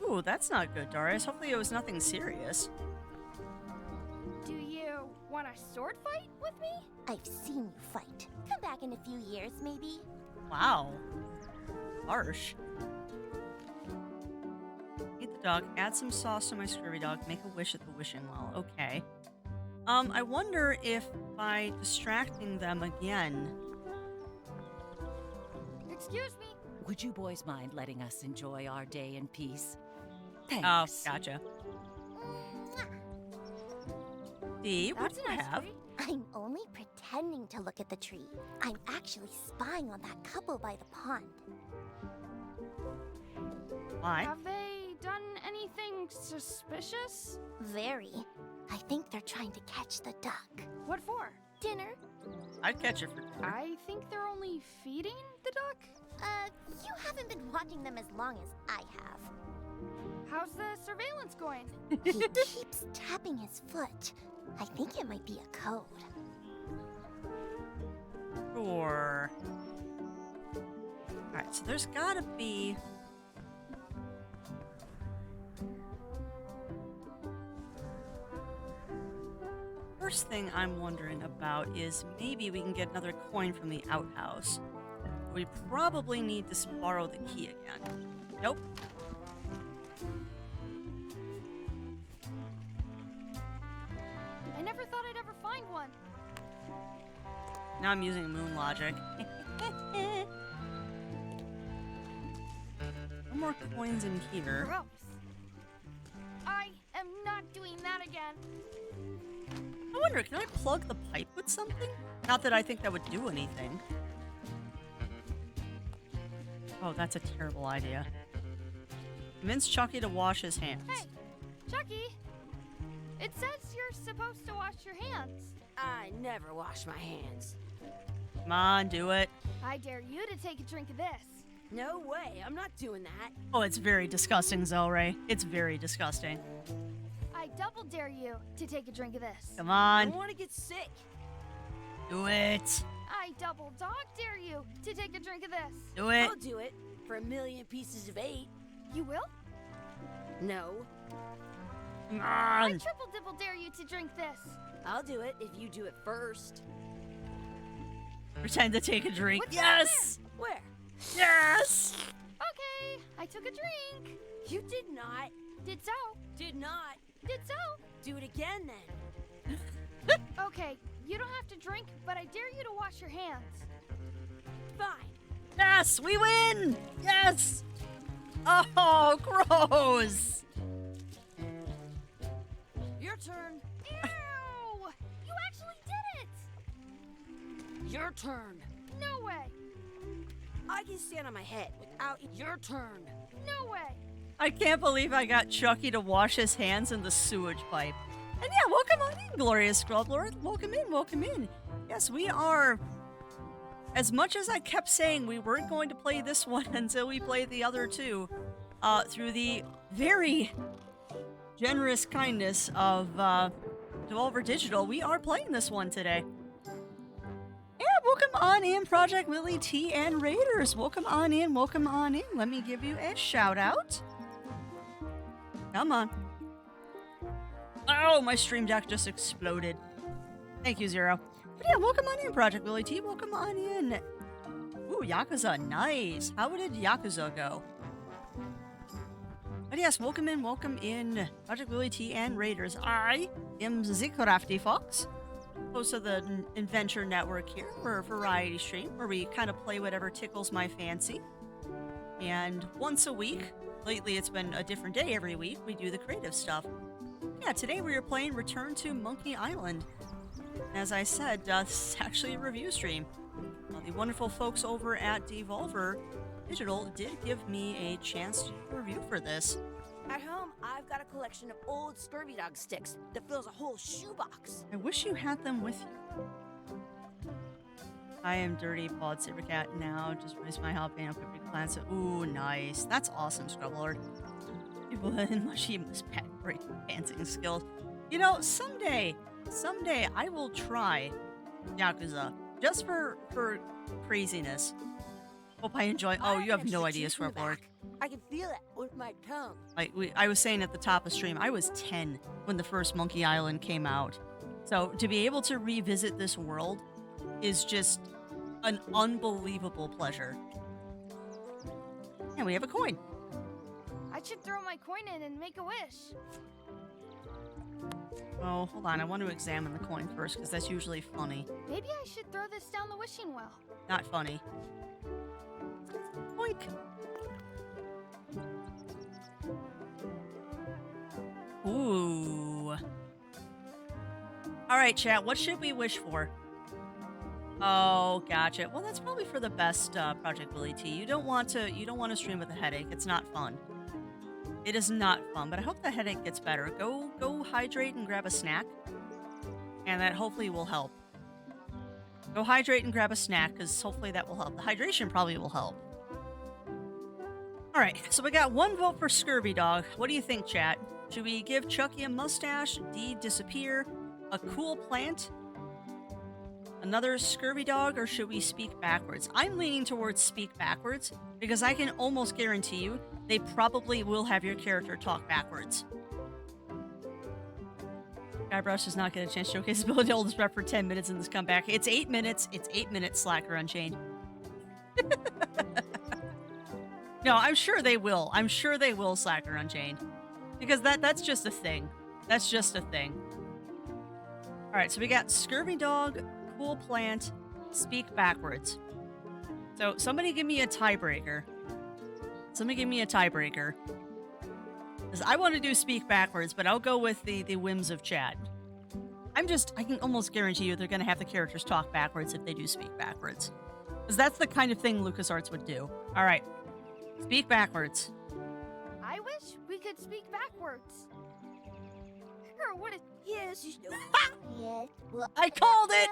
Ooh, that's not good, Darius. Hopefully it was nothing serious. Do you want a sword fight with me? I've seen you fight. Come back in a few years, maybe. Wow. Harsh. Eat the dog, add some sauce to my scurvy dog, make a wish at the wishing well. Okay. I wonder if by distracting them again. Excuse me. Would you boys mind letting us enjoy our day in peace? Oh, Thanks. gotcha. Dee, what That's do a you nice have? tree. I'm only pretending to look at the tree. I'm actually spying on that couple by the pond. Why? Have they done anything suspicious? Very. I think they're trying to catch the duck. What for? Dinner? I'd catch it for dinner. I think they're only feeding the duck. You haven't been watching them as long as I have. How's the surveillance going? He keeps tapping his foot. I think it might be a code. Sure. Alright, so there's gotta be... First thing I'm wondering about is maybe we can get another coin from the outhouse. We probably need to borrow the key again. Nope. I never thought I'd ever find one. Now I'm using moon logic. No more coins in here. Gross. I am not doing that again. I wonder, can I plug the pipe with something? Not that I think that would do anything. Oh, that's a terrible idea. Convince Chucky to wash his hands. Hey, Chucky. It says you're supposed to wash your hands. I never wash my hands. Come on, do it. I dare you to take a drink of this. No way, I'm not doing that. Oh, it's very disgusting, Zelray. It's very disgusting. I double dare you to take a drink of this. Come I on, don't want to get sick. do it. I double dog dare you to take a drink of this. Do it. I'll do it for 1,000,000 pieces of 8. You will? No, Come I on. triple dibble dare you to drink this. I'll do it if you do it first. Pretend to take a drink. What's down Yes! Where? Yes! Okay, I took a drink. You did not. Did so. Did not. Did so. Do it again then. Okay, you don't have to drink, but I dare you to wash your hands. Fine. Yes! We win! Yes! Oh, gross! Your turn. Ew! You actually did it! Your turn. No way! I can stand on my head without your turn. No way! I can't believe I got Chucky to wash his hands in the sewage pipe. And yeah, welcome on in, Glorious Scrubblord. Welcome in, welcome in. Yes, we are... As much as I kept saying we weren't going to play this one until we played the other two, through the very generous kindness of Devolver Digital, we are playing this one today. Yeah, welcome on in, Project Lily T and Raiders. Welcome on in, welcome on in. Let me give you a shout out. Come on. Oh, my stream deck just exploded. Thank you, Zero. But yeah, welcome on in, Project Lily T. Welcome on in. Ooh, Yakuza, nice. How did Yakuza go? But yes, welcome in, Project Lily T and Raiders. I am Crafty Fox, host of the Adventure Network here for a variety stream where we kind of play whatever tickles my fancy. And once a week, lately it's been a different day every week, we do the creative stuff. Yeah, today we are playing Return to Monkey Island. As I said, this is actually a review stream. The wonderful folks over at Devolver Digital did give me a chance to do a review for this. At home, I've got a collection of old Scurvy Dog sticks that fills a whole shoebox. I wish you had them with you. I am Dirty Pawed Sabercat now. Just released my jalapeno pepper glance. Ooh, nice. That's awesome, Scrubblord. People in Mushy must great dancing skills. You know, someday someday I will try Yakuza just for craziness. Hope I enjoy. Oh, you have no idea, Swerveboard. I can feel it with my tongue. I was saying at the top of stream, I was 10 when the first Monkey Island came out. So to be able to revisit this world is just an unbelievable pleasure. And we have a coin. I should throw my coin in and make a wish. Oh, hold on. I want to examine the coin first because that's usually funny. Maybe I should throw this down the wishing well. Not funny. Boink. Ooh. All right, chat. What should we wish for? Oh, gotcha. Well, that's probably for the best, Project Willie T. You don't want to stream with a headache. It's not fun. It is not fun, but I hope the headache gets better. Go hydrate and grab a snack, and that hopefully will help. Go hydrate and grab a snack, because hopefully that will help. The hydration probably will help. All right, so we got one vote for Scurvy Dog. What do you think, chat? Should we give Chucky a mustache? D, disappear? A cool plant? Another Scurvy Dog? Or should we speak backwards? I'm leaning towards speak backwards, because I can almost guarantee you they probably will have your character talk backwards. Guybrush does not get a chance to showcase his ability to hold his rep for 10 minutes in this comeback. It's 8 minutes. It's 8 minutes, Slacker Unchained. No, I'm sure they will. I'm sure they will, Slacker Unchained. Because that's just a thing. That's just a thing. Alright, so we got Scurvy Dog, Cool Plant, Speak Backwards. So somebody give me a tiebreaker. Somebody give me a tiebreaker. Because I want to do Speak Backwards, but I'll go with the whims of chat. I can almost guarantee you they're going to have the characters talk backwards if they do Speak Backwards. Because that's the kind of thing LucasArts would do. Alright. Speak backwards. I wish we could speak backwards. Or what if... Yes, you do. Yes. Well, I called it!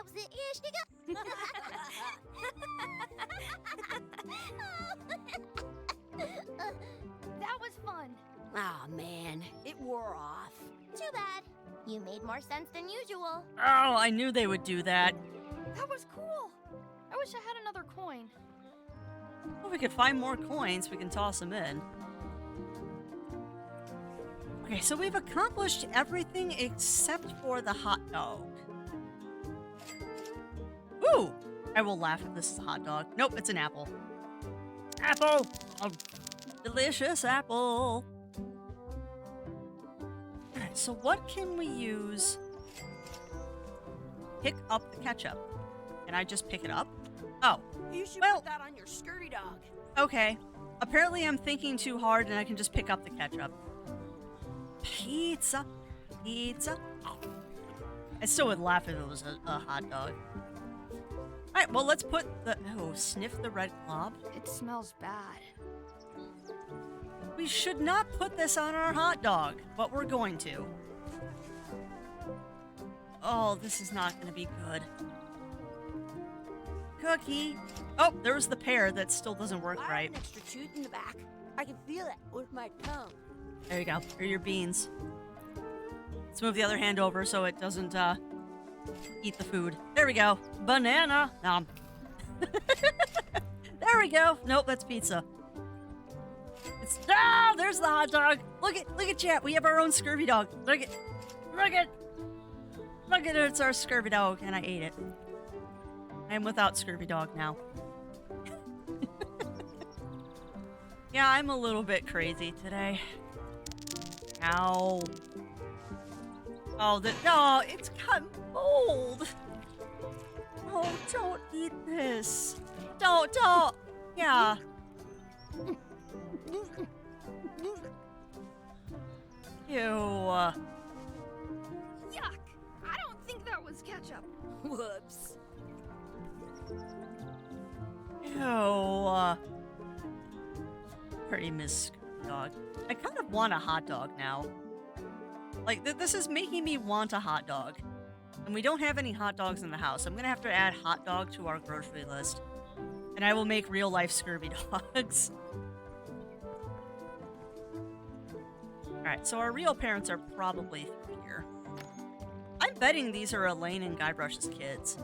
That was fun. Aw, man. It wore off. Too bad. You made more sense than usual. Oh, I knew they would do that. That was cool. I wish I had another coin. Well, we could find more coins. We can toss them in. Okay, so we've accomplished everything except for the hot dog. Ooh! I will laugh if this is a hot dog. Nope, it's an apple. Apple! A delicious apple. Alright, so what can we use? Pick up the ketchup. Can I just pick it up? Oh. You should Well- put that on your Scurvy Dog. Okay. Apparently I'm thinking too hard and I can just pick up the ketchup. Pizza. Pizza. I still would laugh if it was a hot dog. Alright, well let's put the... Oh, sniff the red glob. It smells bad. We should not put this on our hot dog, but we're going to. Oh, this is not going to be good. Cookie. Oh, there's the pear that still doesn't work I right. have an extra tooth in the back. I can feel it with my tongue. There you go. Here are your beans. Let's move the other hand over so it doesn't eat the food. There we go. Banana. Nom. There we go. Nope, that's pizza. It's there's the hot dog. Look at chat. We have our own Scurvy Dog. Look at it. It's our Scurvy Dog, and I ate it. I am without Scurvy Dog now. Yeah, I'm a little bit crazy today. Ow. Oh, no, it's got mold. Oh, don't eat this. Don't. Yeah. Ew. Yuck! I don't think that was ketchup. Whoops. Ew. Pretty Miss Dog. I kind of want a hot dog now. Like, this is making me want a hot dog. And we don't have any hot dogs in the house. I'm going to have to add hot dog to our grocery list. And I will make real-life Scurvy Dogs. Alright, so our real parents are probably through here. I'm betting these are Elaine and Guybrush's kids.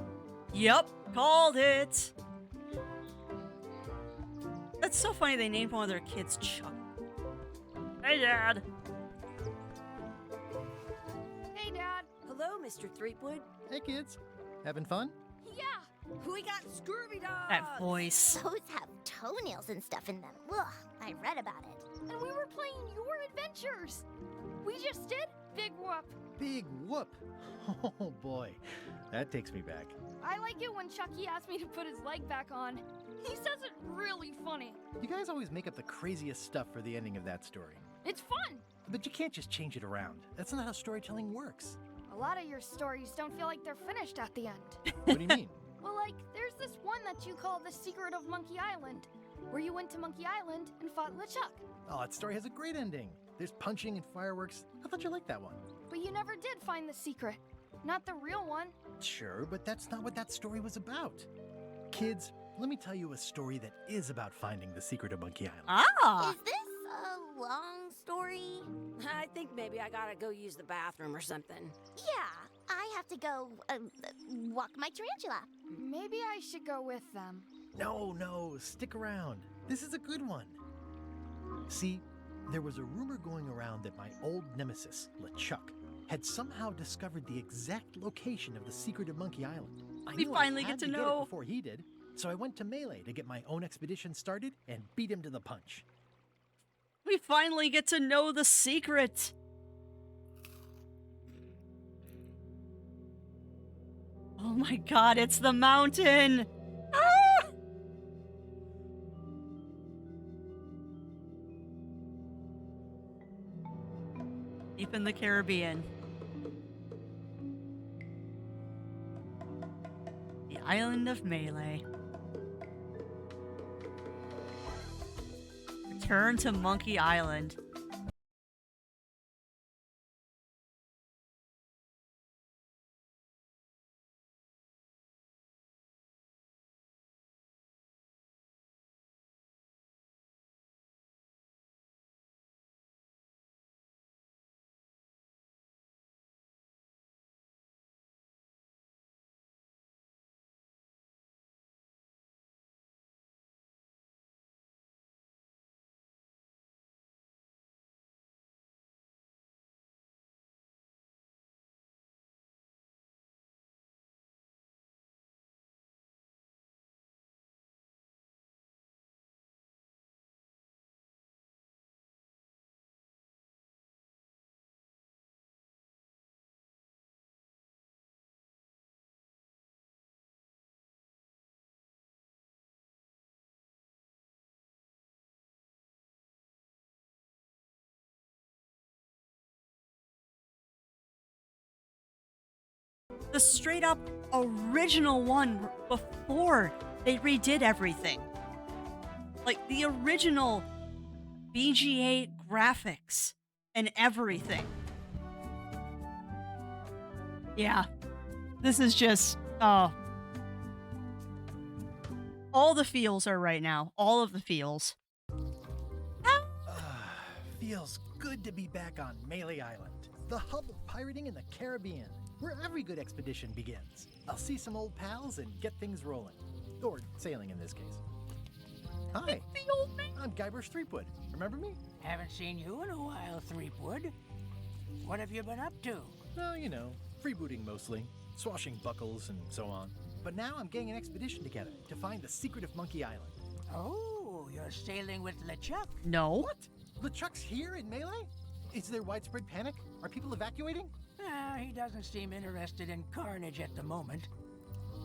Yep, called it. That's so funny they named one of their kids Chuck. Hey, Dad. Hey, Dad. Hello, Mr. Threepwood. Hey, kids. Having fun? Yeah. We got Scurvy Dogs. That voice. Those have toenails and stuff in them. Ugh, I read about it. And we were playing your adventures. We just did Big Whoop. Big whoop. Oh, boy. That takes me back. I like it when Chucky asked me to put his leg back on. He says it really funny. You guys always make up the craziest stuff for the ending of that story. It's fun. But you can't just change it around. That's not how storytelling works. A lot of your stories don't feel like they're finished at the end. What do you mean? Well, like, there's this one that you call The Secret of Monkey Island, where you went to Monkey Island and fought LeChuck. Oh, that story has a great ending. There's punching and fireworks. I thought you liked that one. But you never did find the secret. Not the real one. Sure, but that's not what that story was about. Kids, let me tell you a story that is about finding the secret of Monkey Island. Ah. Is this a long story? I think maybe I gotta go use the bathroom or something. Yeah, I have to go walk my tarantula. Maybe I should go with them. No, stick around. This is a good one. See, there was a rumor going around that my old nemesis, LeChuck, had somehow discovered the exact location of the secret of Monkey Island. I We knew finally I had get to get know. it before he did, so I went to Melee to get my own expedition started and beat him to the punch. We finally get to know the secret. Oh my god, it's the mountain. Ah! Deep in the Caribbean. The island of Melee. Return to Monkey Island. The straight up original one before they redid everything. Like the original BGA graphics and everything. Yeah. This is just, oh. All the feels are right now. All of the feels. Feels good to be back on Melee Island, the hub of pirating in the Caribbean, where every good expedition begins. I'll see some old pals and get things rolling. Or sailing in this case. Hi, The old man. I'm Guybrush Threepwood. Remember me? Haven't seen you in a while, Threepwood. What have you been up to? Well, you know, freebooting mostly, swashing buckles and so on. But now I'm getting an expedition together to find the secret of Monkey Island. Oh, you're sailing with LeChuck. No. What? LeChuck's here in Melee? Is there widespread panic? Are people evacuating? He doesn't seem interested in carnage at the moment.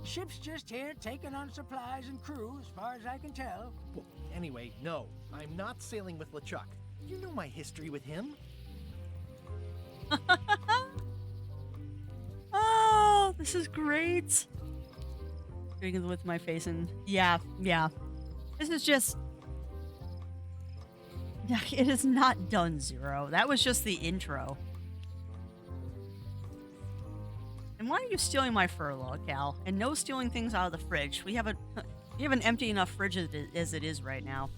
Ship's just here taking on supplies and crew, as far as I can tell. Well, anyway, no. I'm not sailing with LeChuck. You know my history with him. Oh, this is great. Drinking with my face and yeah. This is just. It is not done, Zero. That was just the intro. And why are you stealing my furlough, Cal? And no stealing things out of the fridge. We have an empty enough fridge as it is right now.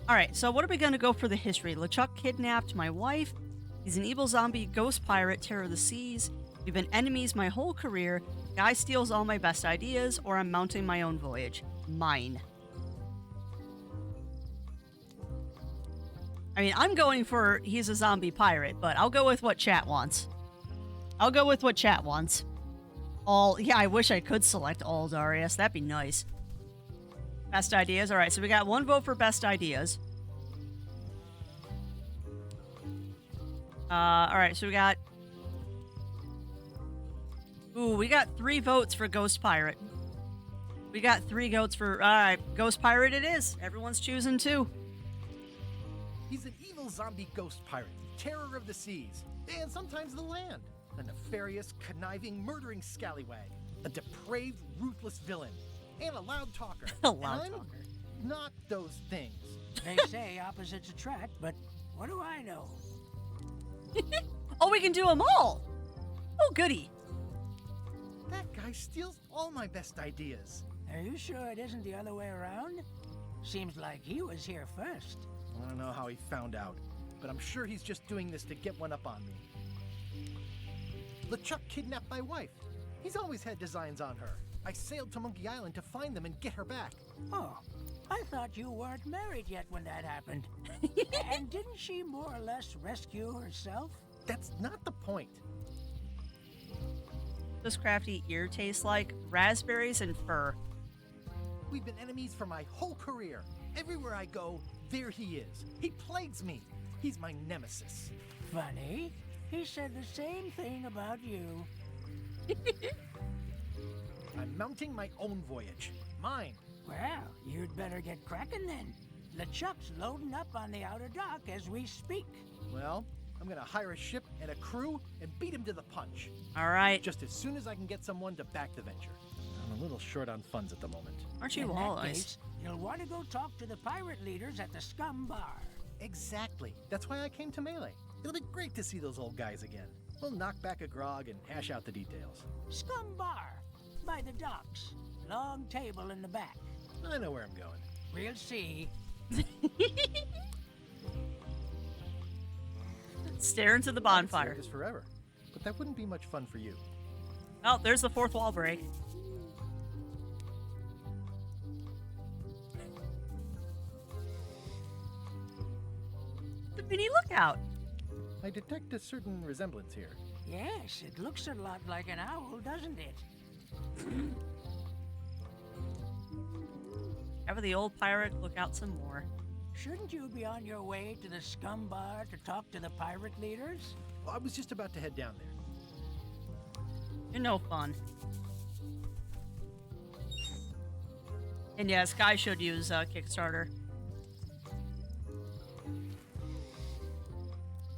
All right, so what are we going to go for the history? LeChuck kidnapped my wife. He's an evil zombie ghost pirate, terror of the seas. We've been enemies my whole career. Guy steals all my best ideas, or I'm mounting my own voyage. Mine. I mean, I'm going for he's a zombie pirate, but I'll go with what chat wants. I'll go with what chat wants. All, yeah, I wish I could select all Darius. That'd be nice. Best ideas. All right, so we got 1 vote for best ideas. All right, so we got... Ooh, we got 3 votes for Ghost Pirate. We got 3 votes for... All right, Ghost Pirate it is. Everyone's choosing 2. He's an evil zombie ghost pirate, terror of the seas, and sometimes the land. A nefarious, conniving, murdering scallywag. A depraved, ruthless villain. And a loud talker. A loud And I'm talker. not those things. They say opposites attract, but what do I know? Oh, we can do them all. Oh, goody. That guy steals all my best ideas. Are you sure it isn't the other way around? Seems like he was here first. I don't know how he found out, but I'm sure he's just doing this to get one up on me. LeChuck kidnapped my wife. He's always had designs on her. I sailed to Monkey Island to find them and get her back. Oh, I thought you weren't married yet when that happened. And didn't she more or less rescue herself? That's not the point. Does crafty ear taste like? Raspberries and fur. We've been enemies for my whole career. Everywhere I go, there he is. He plagues me. He's my nemesis. Funny, he said the same thing about you. I'm mounting my own voyage. Mine. Well, you'd better get cracking then. LeChuck's loading up on the outer dock as we speak. Well, I'm gonna hire a ship and a crew and beat him to the punch. All right. Just as soon as I can get someone to back the venture. I'm a little short on funds at the moment. Aren't In you that all case, you'll want to go talk to the pirate leaders at the Scum Bar. Exactly. That's why I came to Melee. It'll be great to see those old guys again. We'll knock back a grog and hash out the details. Scum Bar, by the docks. Long table in the back. I know where I'm going. We'll see. Stare into the I'd bonfire. say this forever, but that wouldn't be much fun for you. Oh, there's the 4th wall break. The mini lookout. I detect a certain resemblance here. Yes, it looks a lot like an owl, doesn't it? Have the old pirate look out some more. Shouldn't you be on your way to the Scum Bar to talk to the pirate leaders? I was just about to head down there. You're no fun. And yeah, Sky should use Kickstarter.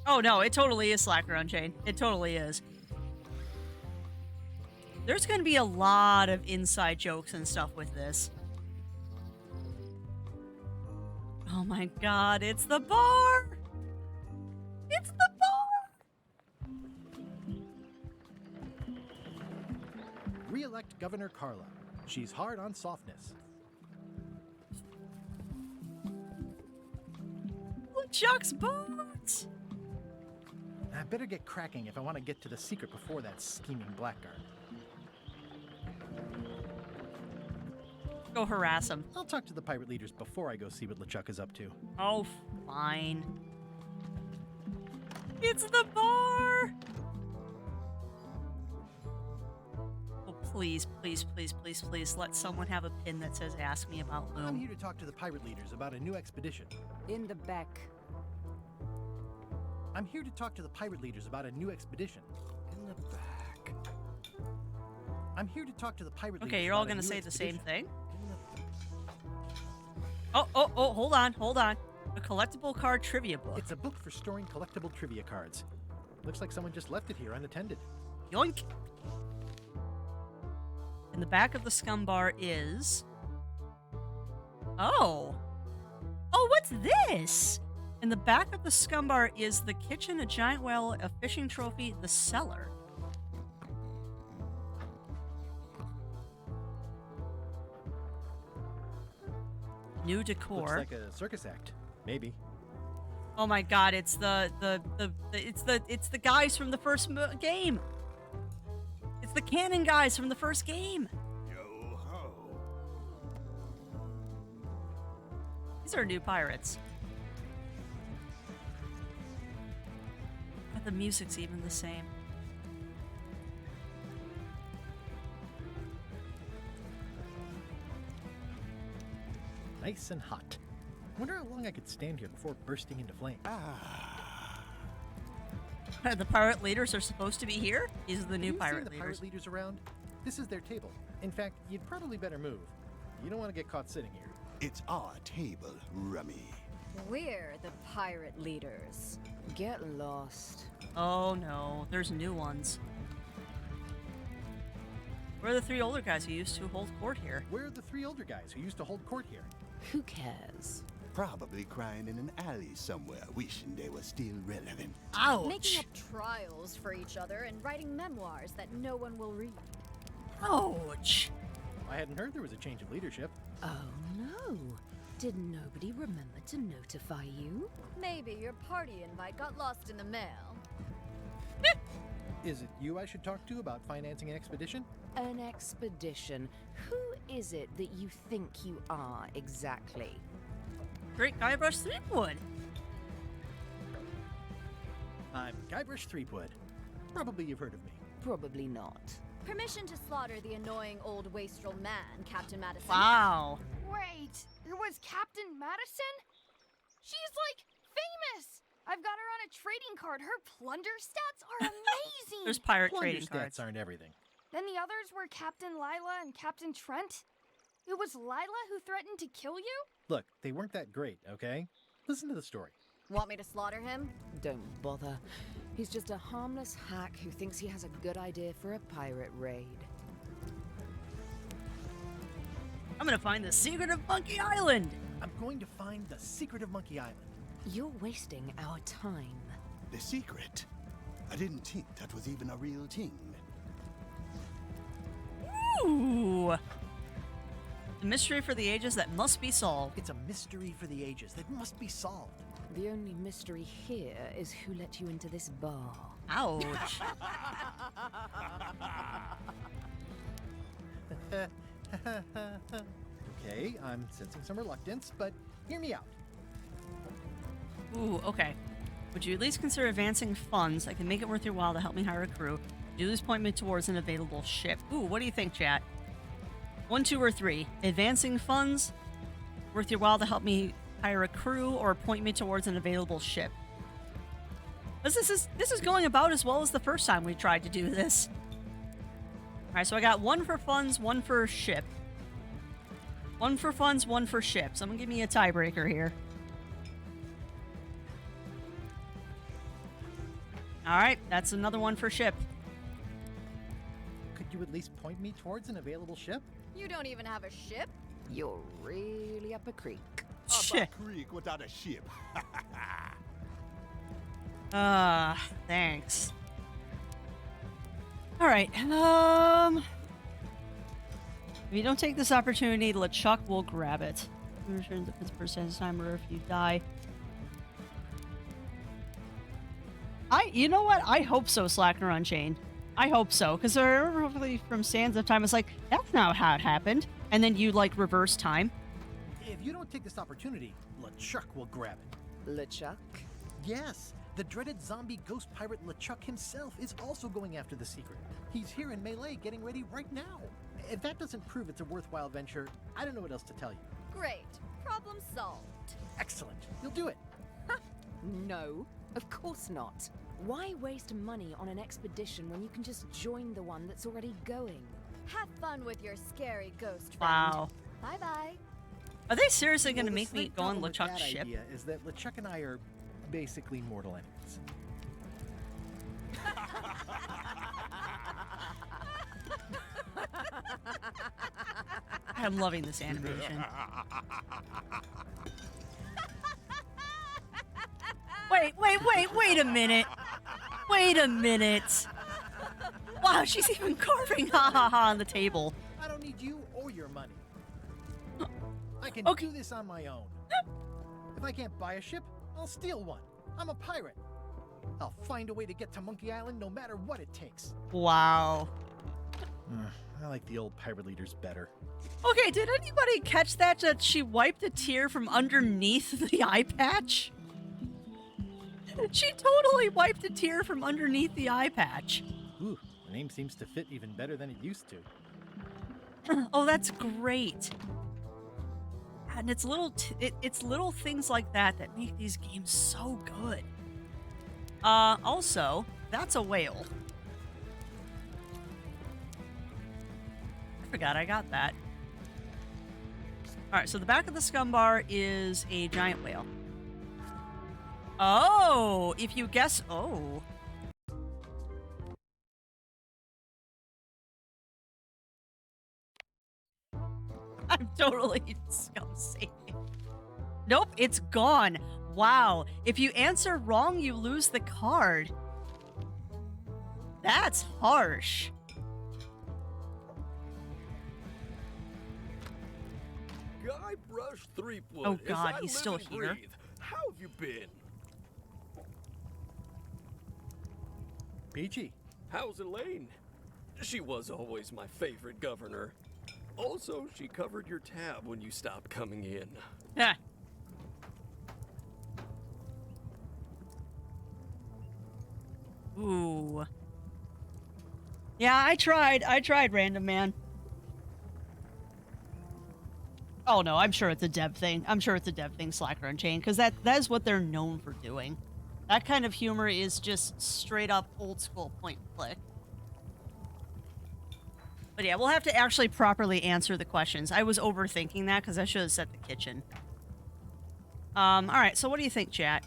Oh no, it totally is Slacker Unchained. It totally is. There's gonna be a lot of inside jokes and stuff with this. Oh my god, it's the bar! It's the bar! Re-elect Governor Carla. She's hard on softness. Chuck's boots! I better get cracking if I want to get to the secret before that scheming blackguard. Go harass him. I'll talk to the pirate leaders before I go see what LeChuck is up to. Oh, fine. It's the bar! Oh, please, please, please, please, please, let someone have a pin that says ask me about I'm Loom. here to talk to the pirate leaders about a new expedition. In the back. I'm here to talk to the pirate leaders about a new expedition. In the back. I'm here to talk to the pirate leaders. Okay, you're all about a gonna new say the same expedition. thing? Oh, hold on. A collectible card trivia book. It's a book for storing collectible trivia cards. Looks like someone just left it here unattended. Yoink! In the back of the Scum Bar is... Oh! Oh, what's this? In the back of the Scum Bar is the kitchen, a giant whale, a fishing trophy, the cellar. New decor. Looks like a circus act. Maybe. Oh my god, it's the guys from the first game. the cannon guys from the first game. Yo ho. These are new pirates. But the music's even the same. Nice and hot. Wonder how long I could stand here before bursting into flame. The pirate leaders are supposed to be here? These are the new Have you pirate seen the leaders. pirate leaders around? This is their table. In fact, you'd probably better move. You don't want to get caught sitting here. It's our table, Rummy. We're the pirate leaders. Get lost. Oh no, there's new ones. Where are the three older guys who used to hold court here? Where are the three older guys who used to hold court here? Who cares? Probably crying in an alley somewhere, wishing they were still relevant. Ouch! Making up trials for each other and writing memoirs that no one will read. Ouch! I hadn't heard there was a change of leadership. Oh no. Did nobody remember to notify you? Maybe your party invite got lost in the mail. Is it you I should talk to about financing an expedition? An expedition. Who is it that you think you are exactly? Great Guybrush Threepwood. I'm Guybrush Threepwood. Probably you've heard of me. Probably not. Permission to slaughter the annoying old wastrel man, Captain Madison. Wow. Wait, it was Captain Madison? She's like famous. I've got her on a trading card. Her plunder stats are amazing. There's pirate Plunder trading cards. stats aren't everything. Then the others were Captain Lila and Captain Trent. It was Lila who threatened to kill you? Look, they weren't that great, okay? Listen to the story. Want me to slaughter him? Don't bother. He's just a harmless hack who thinks he has a good idea for a pirate raid. I'm gonna find the secret of Monkey Island. I'm going to find the secret of Monkey Island. You're wasting our time. The secret? I didn't think that was even a real thing. Ooh. The mystery for the ages that must be solved. It's a mystery for the ages that must be solved. The only mystery here is who let you into this bar. Ouch. Okay, I'm sensing some reluctance, but hear me out. Ooh, okay. Would you at least consider advancing funds that can make it worth your while to help me hire a crew? Do this point me towards an available ship. Ooh, what do you think, chat? 1, 2, or 3. Advancing funds, worth your while to help me hire a crew, or point me towards an available ship. This is going about as well as the first time we tried to do this. Alright, so I got 1 for funds, 1 for ship. 1 for funds, 1 for ship. Someone give me a tiebreaker here. Alright, that's another 1 for ship. Could you at least point me towards an available ship? You don't even have a ship? You're really up a creek. Shit. Up a creek without a ship. Thanks. Alright, if you don't take this opportunity, LeChuck will grab it. Return the percentage timer if you die. You know what? I hope so, Slacker Unchained. I hope so, because I remember from Sands of Time, it's like, that's not how it happened. And then you, like, reverse time. If you don't take this opportunity, LeChuck will grab it. LeChuck? Yes, the dreaded zombie ghost pirate LeChuck himself is also going after the secret. He's here in Melee getting ready right now. If that doesn't prove it's a worthwhile venture, I don't know what else to tell you. Great. Problem solved. Excellent. You'll do it. No, of course not. Why waste money on an expedition when you can just join the one that's already going? Have fun with your scary ghost friend. Wow. Bye-bye. Are they seriously going to Well, the make me slight go on problem with LeChuck's that ship? idea is that LeChuck and I are basically mortal enemies. I'm loving this animation. Wait a minute. Wait a minute. Wow, she's even carving ha ha ha on the table. I don't need you or your money. I can Okay. do this on my own. If I can't buy a ship, I'll steal one. I'm a pirate. I'll find a way to get to Monkey Island no matter what it takes. Wow. I like the old pirate leaders better. Okay, did anybody catch that she wiped a tear from underneath the eye patch? She totally wiped a tear from underneath the eye patch. Ooh, the name seems to fit even better than it used to. Oh, that's great. And it's it's little things like that that make these games so good. Also, that's a whale. I forgot I got that. All right, so the back of the scum bar is a giant whale. Oh, if you guess, oh. I'm totally scum saving. Nope, it's gone. Wow. If you answer wrong, you lose the card. That's harsh. Guybrush Threepwood. Oh as God, I he's live still and here. breathe. How have you been? Peachy. How's Elaine? She was always my favorite governor. Also, she covered your tab when you stopped coming in. Heh. Ooh. Yeah, I tried, Random Man. Oh no, I'm sure it's a dev thing. Slacker Unchained, because that is what they're known for doing. That kind of humor is just straight up old school point and click. But yeah, we'll have to actually properly answer the questions. I was overthinking that because I should have set the kitchen. Alright, so what do you think, chat?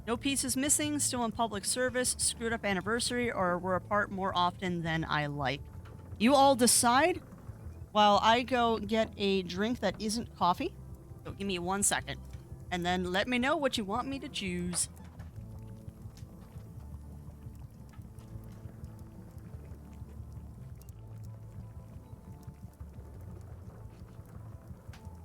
No pieces missing, still in public service, screwed up anniversary, or we're apart more often than I like? You all decide while I go get a drink that isn't coffee. So give me 1 second. And then let me know what you want me to choose.